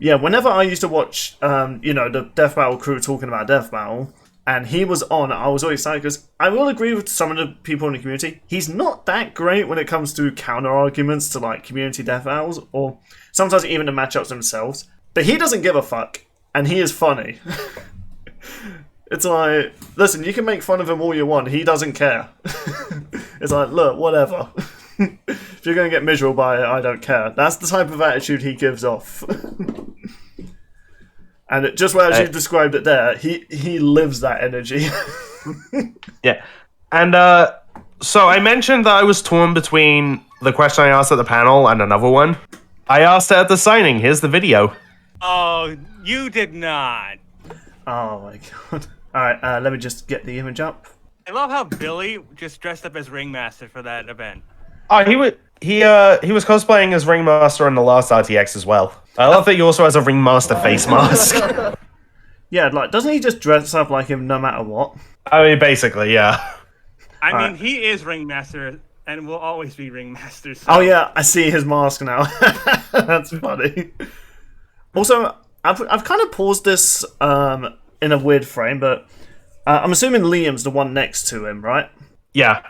Yeah. Whenever I used to watch, the Death Battle crew talking about Death Battle, and he was on, I was always excited because I will agree with some of the people in the community. He's not that great when it comes to counter arguments to like community Death Battles, or sometimes even the matchups themselves. But he doesn't give a fuck. And he is funny. It's like, listen, you can make fun of him all you want. He doesn't care. It's like, look, whatever. If you're going to get miserable by it, I don't care. That's the type of attitude he gives off. And just as you described it there, he lives that energy. Yeah. And so I mentioned that I was torn between the question I asked at the panel and another one. I asked it at the signing. Here's the video. Oh, you did not. Oh my god. Alright, let me just get the image up. I love how Billy just dressed up as Ringmaster for that event. Oh, he was cosplaying as Ringmaster in the last RTX as well. I love that he also has a Ringmaster face mask. Yeah, like, doesn't he just dress up like him no matter what? I mean, basically, yeah. I mean, he is Ringmaster and will always be Ringmaster. So. Oh yeah, I see his mask now. That's funny. Also, I've kind of paused this in a weird frame, but I'm assuming Liam's the one next to him, right? Yeah.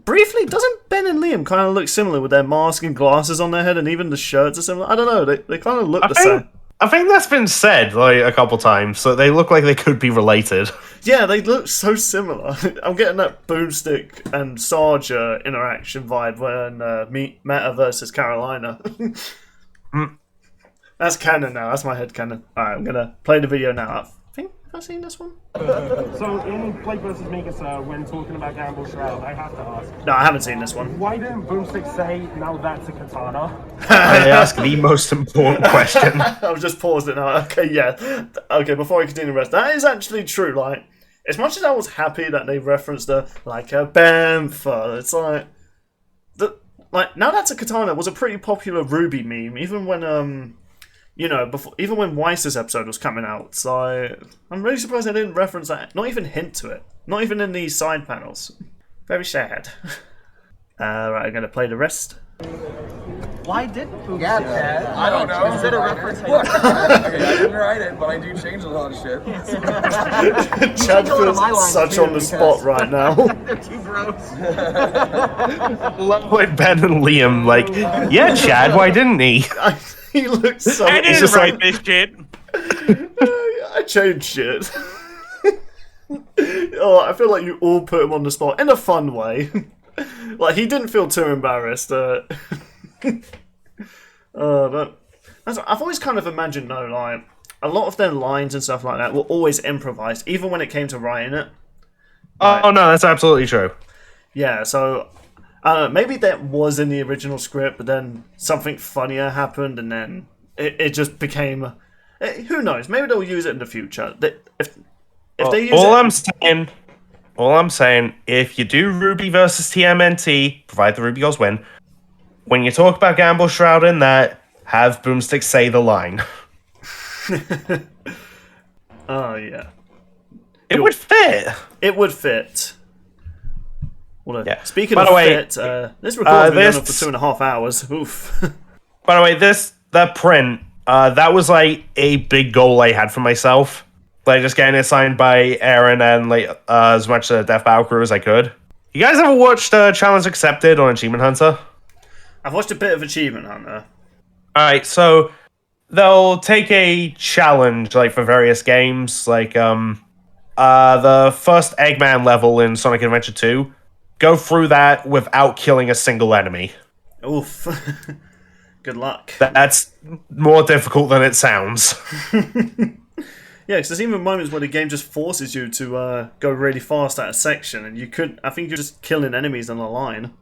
Briefly, doesn't Ben and Liam kind of look similar with their mask and glasses on their head, and even the shirts are similar? I don't know. They kind of look the same. I think that's been said like a couple times, so they look like they could be related. Yeah, they look so similar. I'm getting that Boomstick and Sarge interaction vibe when Meta versus Carolina. That's canon now. That's my head canon. Alright, I'm gonna play the video now. I think I've seen this one. So in Blake vs. Mikasa, when talking about Gamble Shroud, I have to ask. No, I haven't seen this one. Why didn't Boomstick say, now that's a katana? I ask the most important question. I've just paused it now. Okay, yeah. Okay, before I continue the rest, that is actually true. Like, as much as I was happy that they referenced the like a bamfer, it's like now that's a katana was a pretty popular RWBY meme, even when even when Weiss's episode was coming out. So I'm really surprised they didn't reference that. Not even hint to it. Not even in these side panels. Very sad. Right, I'm gonna play the rest. Why didn't Boomstick? Yeah, Dad. I don't know. Is it a reference? Okay, I didn't write it, but I do change a lot of shit. Chad a lot of my feels lines such too, on the because- spot right now. They're too gross. Love when Ben and Liam like, yeah, Chad, why didn't he? He looks so. I didn't just write like- this shit. I changed shit. Oh, I feel like you all put him on the spot in a fun way. Like he didn't feel too embarrassed. I've always kind of imagined though, like a lot of their lines and stuff like that were always improvised, even when it came to writing it. Oh no, that's absolutely true. Yeah, so maybe that was in the original script, but then something funnier happened, and then it just became. Who knows? Maybe they'll use it in the future. If they use All it, I'm saying All I'm saying, if you do RWBY versus TMNT, provide the RWBY girls win, when you talk about Gamble Shroud in that, have Boomstick say the line. Oh, yeah. It would fit. It would fit. Well, Yeah. Speaking By of the way, fit, this record's been going on for this- 2.5 hours. Oof. By the way, that print, that was like a big goal I had for myself. Like just getting it signed by Aaron and like as much of the Death Battle crew as I could. You guys ever watched Challenge Accepted on Achievement Hunter? I've watched a bit of Achievement Hunter. Alright, so they'll take a challenge like for various games, like the first Eggman level in Sonic Adventure 2. Go through that without killing a single enemy. Oof. Good luck. That's more difficult than it sounds. Yeah, because there's even moments where the game just forces you to go really fast at a section, and I think you're just killing enemies on the line.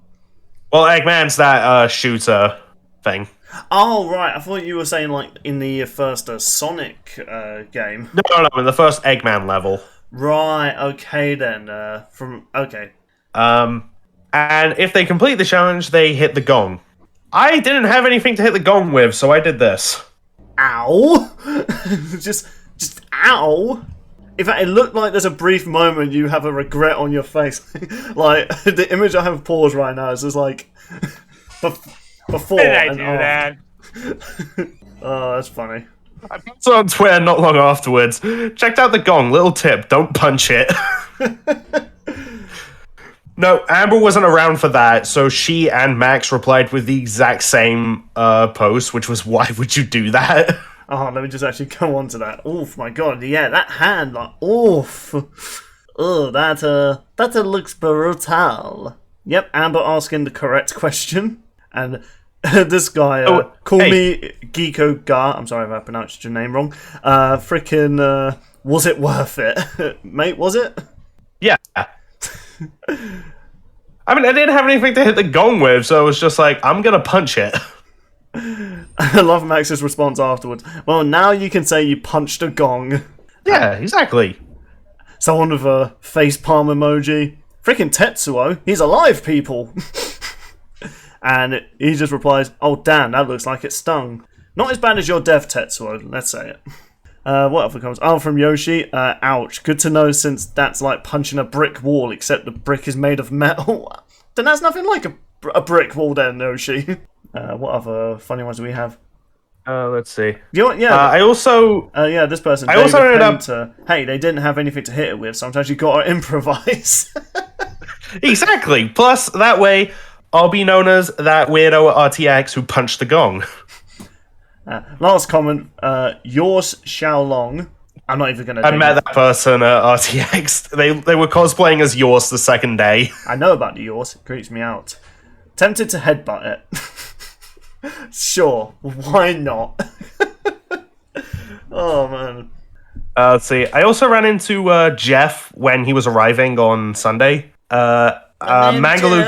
Well, Eggman's that shooter thing. Oh, right, I thought you were saying, like, in the first Sonic game. No, in the first Eggman level. Right, okay then, okay. And if they complete the challenge, they hit the gong. I didn't have anything to hit the gong with, so I did this. Ow! just ow! In fact, it looked like there's a brief moment you have a regret on your face. Like, the image I have paused right now is just like, before Why did I and do after. that? Oh, that's funny. I posted on Twitter not long afterwards. Checked out the gong. Little tip, don't punch it. No, Amber wasn't around for that, so she and Max replied with the exact same post, which was, why would you do that? Oh, let me just actually go on to that. Oof, my god, yeah, that hand, like, oof. Oh, that looks brutal. Yep, Amber asking the correct question. And this guy, call me Geeko Gar, I'm sorry if I pronounced your name wrong. Frickin', was it worth it? Mate, was it? Yeah. I mean, I didn't have anything to hit the gong with, so it was just like, I'm gonna punch it. I love Max's response afterwards. Well, now you can say you punched a gong. Yeah, exactly. Someone with a facepalm emoji. Frickin' Tetsuo, he's alive, people! And he just replies, oh damn, that looks like it stung. Not as bad as your death, Tetsuo, let's say it. What other comments? Oh, from Yoshi, ouch. Good to know since that's like punching a brick wall, except the brick is made of metal. Then that's nothing like a brick wall then, Yoshi. What other funny ones do we have? Let's see. I also... yeah, this person. I also ended up... Hey, they didn't have anything to hit it with, sometimes you gotta improvise. Exactly. Plus, that way, I'll be known as that weirdo at RTX who punched the gong. Last comment, Y0UR0NLYMATE's. I'm not even gonna... I met that person at RTX. They were cosplaying as Y0UR0R0N the second day. I know about the Y0UR0R0N, it creeps me out. Tempted to headbutt it. Sure, why not? Oh, man. Let's see. I also ran into Jeff when he was arriving on Sunday. Mangaloo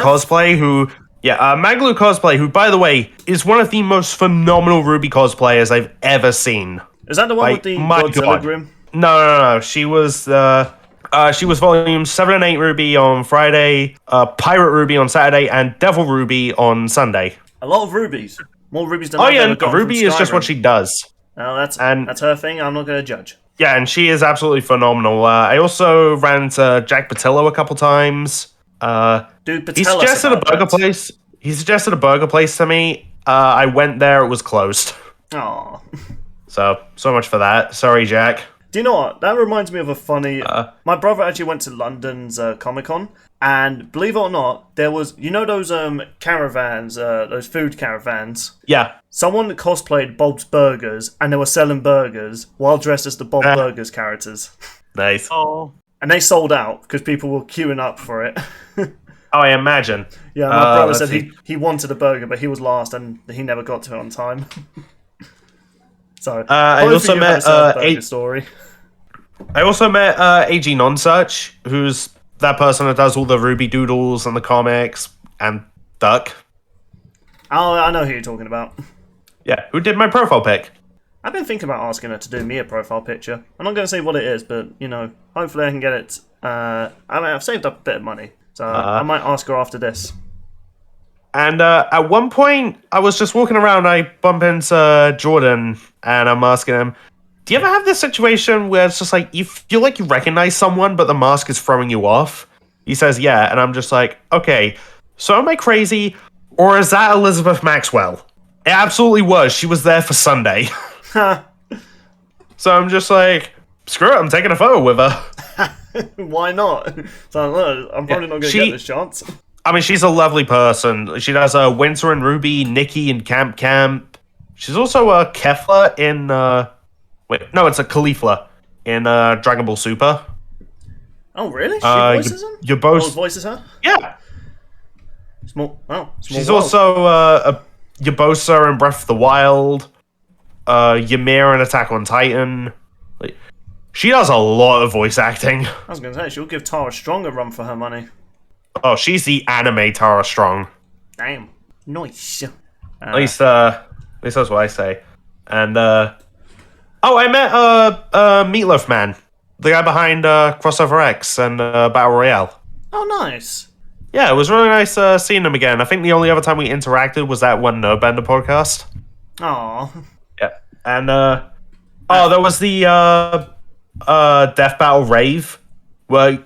Cosplay, who... Yeah, Mangaloo Cosplay, who, by the way, is one of the most phenomenal RWBY cosplayers I've ever seen. Is that the one with the Godzilla grim? No. She was volume 7 and 8 RWBY on Friday, Pirate RWBY on Saturday, and Devil RWBY on Sunday. A lot of rubies. More rubies than Oh I've yeah, ever gotten from RWBY is just what Skyrim. she does. Oh, that's her thing. I'm not going to judge. Yeah, and she is absolutely phenomenal. I also ran into Jack Patillo a couple times. Dude, he suggested a burger place. He suggested a burger place to me. I went there. It was closed. Aw. So much for that. Sorry, Jack. Do you know what? That reminds me of a funny... my brother actually went to London's Comic-Con, and believe it or not, there was... You know those caravans, those food caravans? Yeah. Someone cosplayed Bob's Burgers, and they were selling burgers while dressed as the Bob Burgers characters. Nice. Oh. And they sold out, because people were queuing up for it. Oh, I imagine. Yeah, my brother said he wanted a burger, but he was last, and he never got to it on time. So, I also met story. I also met AG Nonsuch, who's that person that does all the RWBY doodles and the comics and Duck. Oh, I know who you're talking about. Yeah, who did my profile pic. I've been thinking about asking her to do me a profile picture. I'm not going to say what it is, but, you know, hopefully I can get it. I've saved up a bit of money, so I might ask her after this. And at one point, I was just walking around, I bump into Jordan, and I'm asking him, do you ever have this situation where it's just like, you feel like you recognize someone, but the mask is throwing you off? He says, yeah, and I'm just like, okay, so am I crazy, or is that Elizabeth Maxwell? It absolutely was. She was there for Sunday. So I'm just like, screw it, I'm taking a photo with her. Why not? So, look, I'm probably not going to get this chance. I mean, she's a lovely person. She does Winter and Ruby, Nikki and Camp Camp. She's also a Kefla in... it's a Caulifla in Dragon Ball Super. Oh, really? She voices him? Your both... Oh, voices her? Yeah. Small She's world. also a Yabosa in Breath of the Wild. Ymir in Attack on Titan. Like, she does a lot of voice acting. I was going to say, she'll give Tara Strong a run for her money. Oh, she's the anime Tara Strong. Damn. Nice. At least that's what I say. And, I met, Meatloaf Man. The guy behind, Crossover X and, Battle Royale. Oh, nice. Yeah, it was really nice, seeing him again. I think the only other time we interacted was that one Nerdbender podcast. Aw. Yeah. And, there was the, Death Battle Rave, where,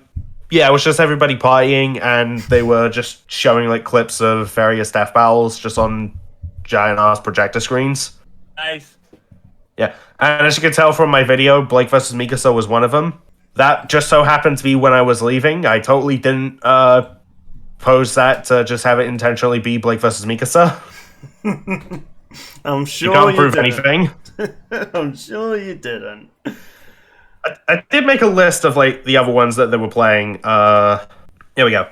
yeah, it was just everybody partying, and they were just showing, like, clips of various death battles just on giant-ass projector screens. Nice. Yeah, and as you can tell from my video, Blake vs. Mikasa was one of them. That just so happened to be when I was leaving. I totally didn't, pose that to just have it intentionally be Blake vs. Mikasa. I'm sure you can't prove anything. I'm sure you didn't. I did make a list of like the other ones that they were playing. Here we go.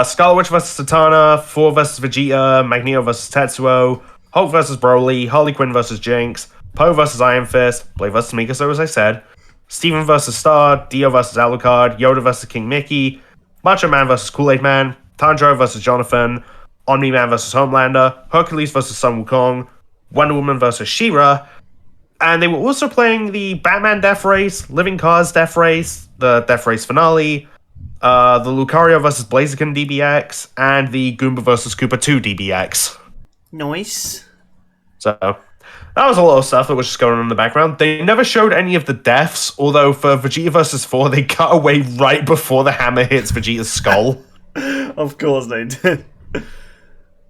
Scarlet Witch vs. Satana, Thor vs. Vegeta, Magneto vs. Tetsuo, Hulk vs. Broly, Harley Quinn vs. Jinx, Poe vs. Iron Fist, Blade vs. Mikasa, as I said, Steven vs. Star, Dio vs. Alucard, Yoda vs. King Mickey, Macho Man vs. Kool-Aid Man, Tanjiro vs. Jonathan, Omni-Man vs. Homelander, Hercules vs. Sun Wukong, Wonder Woman vs. She-Ra, and they were also playing the Batman Death Race, Living Cars Death Race, the Death Race finale, the Lucario vs. Blaziken DBX, and the Goomba vs. Koopa 2 DBX. Nice. So, that was a lot of stuff that was just going on in the background. They never showed any of the deaths, although for Vegeta vs. 4, they cut away right before the hammer hits Vegeta's skull. Of course they did.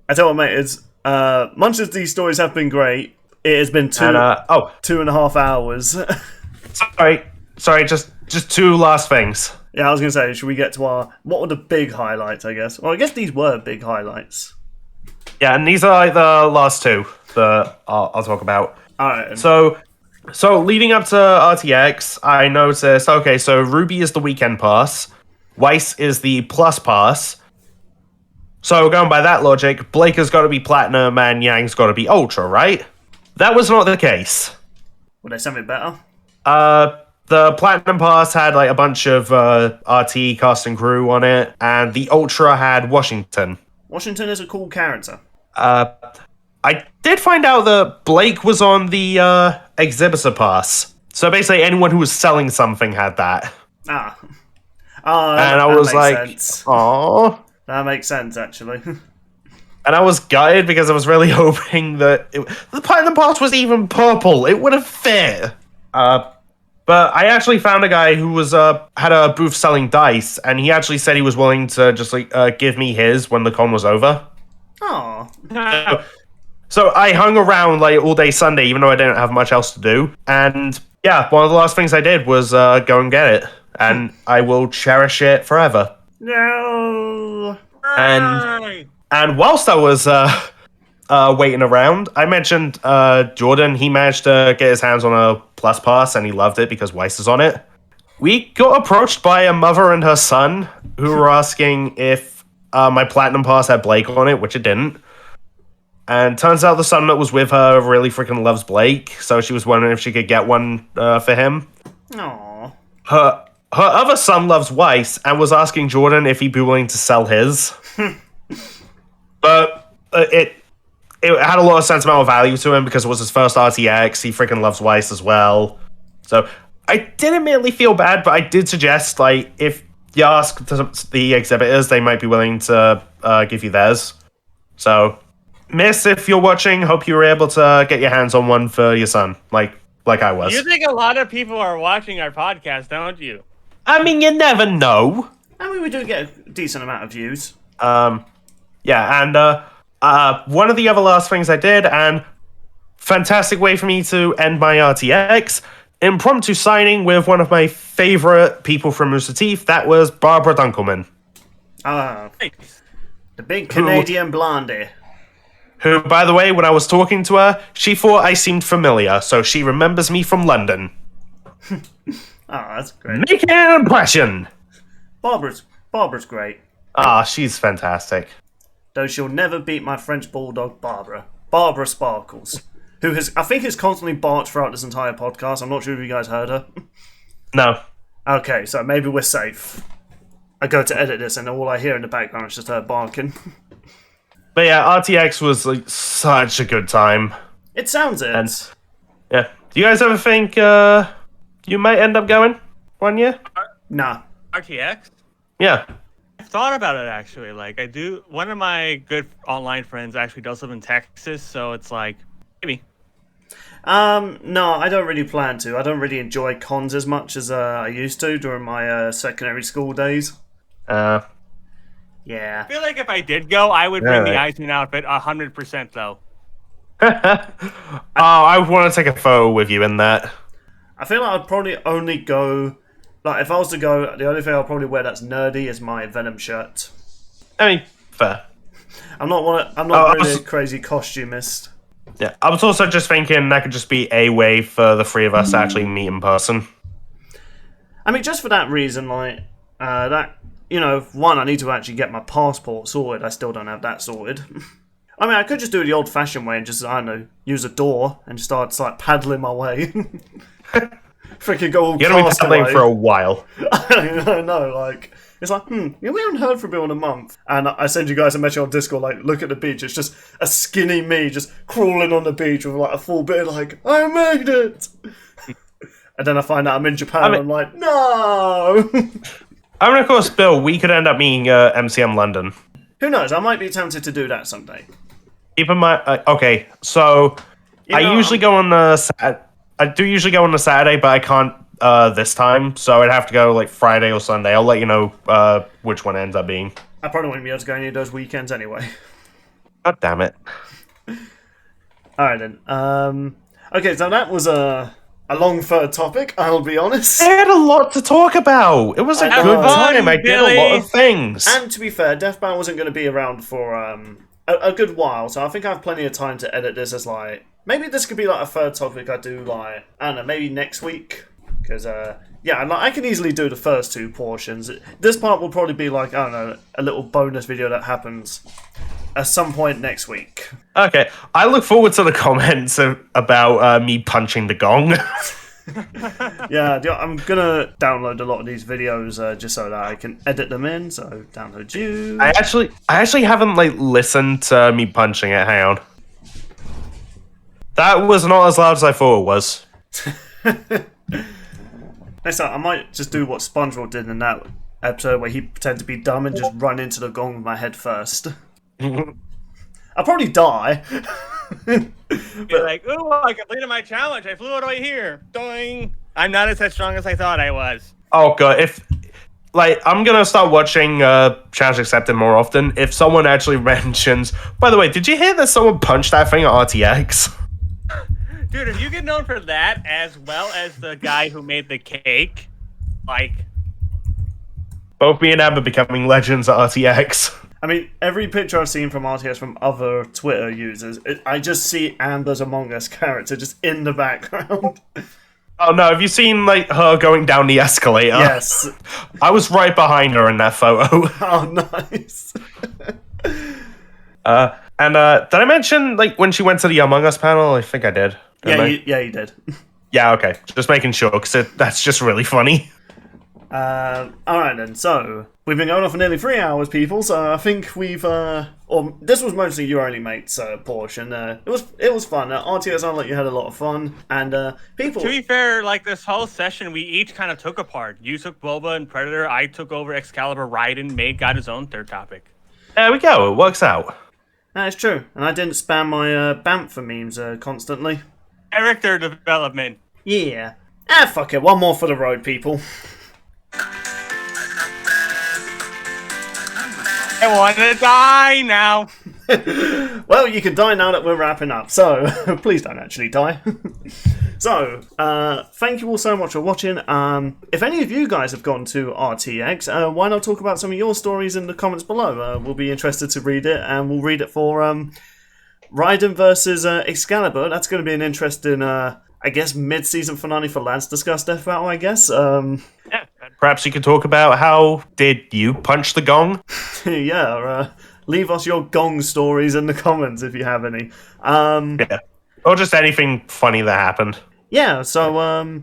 I tell you what, mate, it's, much as these stories have been great, it has been 2.5 hours. Sorry, just two last things. Yeah, I was going to say, should we get to what were the big highlights, I guess? Well, I guess these were big highlights. Yeah, and these are like the last two that I'll talk about. Alright. So leading up to RTX, I noticed, okay, so RWBY is the weekend pass, Weiss is the plus pass. So going by that logic, Blake has got to be platinum and Yang's got to be ultra, right? That was not the case. Would they something better? The platinum pass had like a bunch of RT cast and crew on it, and the ultra had Washington. Washington is a cool character. I did find out that Blake was on the exhibitor pass. So basically anyone who was selling something had that. And I was like, aww. That makes sense, actually. And I was gutted because I was really hoping that the platinum pass was even purple. It would have fit. But I actually found a guy who was had a booth selling dice, and he actually said he was willing to just like give me his when the con was over. Aww. So I hung around like all day Sunday, even though I didn't have much else to do. And yeah, one of the last things I did was go and get it, and I will cherish it forever. No. And whilst I was waiting around, I mentioned Jordan. He managed to get his hands on a plus pass, and he loved it because Weiss is on it. We got approached by a mother and her son who were asking if my platinum pass had Blake on it, which it didn't. And turns out the son that was with her really freaking loves Blake, so she was wondering if she could get one for him. Aww. Her other son loves Weiss and was asking Jordan if he'd be willing to sell his. But it had a lot of sentimental value to him because it was his first RTX. He freaking loves Weiss as well. So I didn't really feel bad, but I did suggest, like, if you ask the exhibitors, they might be willing to give you theirs. So, Miss, if you're watching, hope you were able to get your hands on one for your son, like I was. You think a lot of people are watching our podcast, don't you? I mean, you never know. I mean, we do get a decent amount of views. Yeah, and one of the other last things I did, and fantastic way for me to end my RTX, impromptu signing with one of my favorite people from Rooster Teeth. That was Barbara Dunkelman. Thanks. The big Canadian blondie. Who, by the way, when I was talking to her, she thought I seemed familiar, so she remembers me from London. Oh, that's great. Making an impression! Barbara's great. She's fantastic. Though she'll never beat my French bulldog, Barbara. Barbara Sparkles. Who I think has constantly barked throughout this entire podcast. I'm not sure if you guys heard her. No. Okay, so maybe we're safe. I go to edit this and all I hear in the background is just her barking. But yeah, RTX was like such a good time. It sounds it. And yeah. Do you guys ever think you might end up going one year? Nah. RTX? Yeah. I've thought about it actually. Like I do. One of my good online friends actually does live in Texas, so it's like maybe. No, I don't really plan to. I don't really enjoy cons as much as I used to during my secondary school days. Yeah. I feel like if I did go, I would bring the Eisner outfit 100% though. I want to take a photo with you in that. I feel like I'd probably only go. Like, if I was to go, the only thing I'll probably wear that's nerdy is my Venom shirt. I mean, fair. I'm not really a crazy costumist. Yeah, I was also just thinking that could just be a way for the three of us to actually meet in person. I mean, just for that reason, like, one, I need to actually get my passport sorted. I still don't have that sorted. I mean, I could just do it the old-fashioned way and just, I don't know, use a door and just start, like, paddling my way. Freaking go all You're going to be paddling for a while. I know, like... It's like, we haven't heard from you in a month. And I send you guys a message on Discord, like, look at the beach. It's just a skinny me just crawling on the beach with, like, a full beard, like, I made it! And then I find out I'm in Japan, and I'm like, no! I mean, of course, Bill, we could end up meeting MCM London. Who knows? I might be tempted to do that someday. Keep in mind, okay, so I usually go on the I do usually go on the Saturday, but I can't this time, so I'd have to go like Friday or Sunday. I'll let you know which one ends up being. I probably won't be able to go any of those weekends anyway. God damn it. Alright then. Okay, so that was a long third topic, I'll be honest. I had a lot to talk about. It was a good time. I did a lot of things. And to be fair, Deathbound wasn't going to be around for a good while, so I think I have plenty of time to edit this as like... Maybe this could be like a third topic I do like, I don't know, maybe next week. Because, I can easily do the first two portions. This part will probably be like, I don't know, a little bonus video that happens at some point next week. Okay, I look forward to the comments about me punching the gong. Yeah, I'm gonna download a lot of these videos just so that I can edit them in. So download you. I actually haven't like listened to me punching it. Hang on. That was not as loud as I thought it was. Next time, I might just do what SpongeBob did in that episode where he pretended to be dumb and just run into the gong with my head first. I'll probably die. You're like, ooh, I completed my challenge. I flew all the way here. Doing. I'm not as strong as I thought I was. Oh god, I'm gonna start watching Challenge Accepted more often. If someone actually mentions, by the way, did you hear that someone punched that thing at RTX? Dude, if you get known for that, as well as the guy who made the cake, like... Both me and Amber becoming legends at RTX. I mean, every picture I've seen from RTX from other Twitter users, I just see Amber's Among Us character just in the background. Oh no, have you seen, like, her going down the escalator? Yes. I was right behind her in that photo. Oh, nice. And did I mention, like, when she went to the Among Us panel? I think I did. Yeah, you did. Yeah, okay. Just making sure, because that's just really funny. Alright then, so we've been going on for nearly 3 hours, people, so I think we've, or this was mostly your only mates portion. It was fun. RTX sounded like you had a lot of fun, and people... To be fair, like this whole session, we each kind of took a part. You took Boba and Predator, I took over Excalibur, Raiden, May got his own third topic. There we go, it works out. That's true, and I didn't spam my Bantha memes constantly. Character development. Yeah. Fuck it, one more for the road, people. I want to die now. Well, you can die now that we're wrapping up, so please don't actually die. So, thank you all so much for watching. If any of you guys have gone to RTX, why not talk about some of your stories in the comments below? We'll be interested to read it, and we'll read it for Raiden versus Excalibur. That's going to be an interesting, I guess, mid-season finale for Lance Discuss Death Battle, I guess. Yeah, perhaps you could talk about how did you punch the gong? Yeah, leave us your Gong stories in the comments if you have any. Yeah, or just anything funny that happened. Yeah, so, I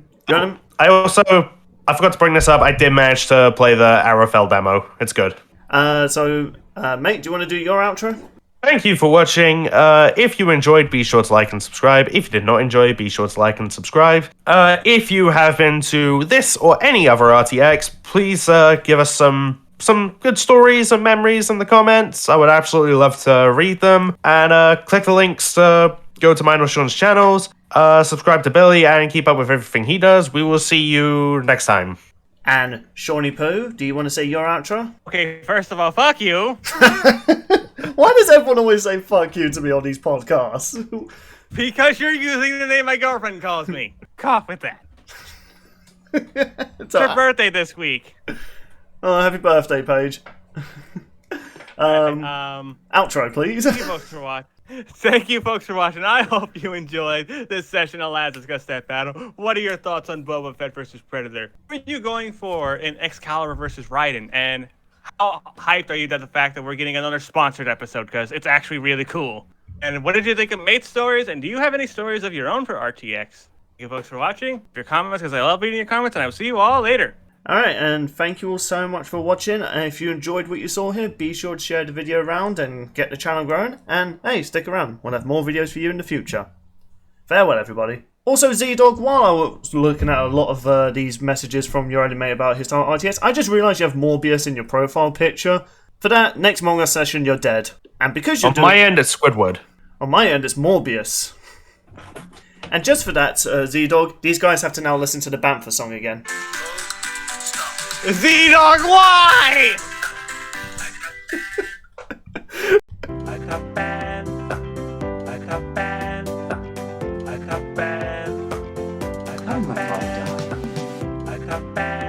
forgot to bring this up. I did manage to play the Arrowfell demo. It's good. Mate, do you want to do your outro? Thank you for watching. If you enjoyed, be sure to like and subscribe. If you did not enjoy, be sure to like and subscribe. If you have been to this or any other RTX, please give us some good stories and memories in the comments. I would absolutely love to read them. And click the links to go to mine or Sean's channels. Subscribe to Billy and keep up with everything he does. We will see you next time. And Shawnee Poo, do you want to say your outro? Okay, first of all, fuck you. Why does everyone always say fuck you to me on these podcasts? Because you're using the name my girlfriend calls me. Cough with that. It's her birthday this week. Oh, happy birthday, Paige. Outro, please. Thank you folks for watching. Thank you folks for watching. I hope you enjoyed this session of Let's Discuss That Battle. What are your thoughts on Boba Fett versus Predator? What are you going for in Excalibur versus Raiden? And how hyped are you at the fact that we're getting another sponsored episode? Because it's actually really cool. And what did you think of Mate's stories? And do you have any stories of your own for RTX? Thank you folks for watching. Your comments, because I love reading your comments, and I will see you all later. Alright, and thank you all so much for watching. If you enjoyed what you saw here, be sure to share the video around and get the channel growing. And hey, stick around, we'll have more videos for you in the future. Farewell, everybody. Also, ZDogg, while I was looking at a lot of these messages from your anime about his time at RTX, I just realised you have Morbius in your profile picture. For that, next manga session, you're dead. And because you're on my end, it's Squidward. On my end, it's Morbius. And just for that, ZDogg, these guys have to now listen to the Bantha song again. ZDogg, why? I got bad.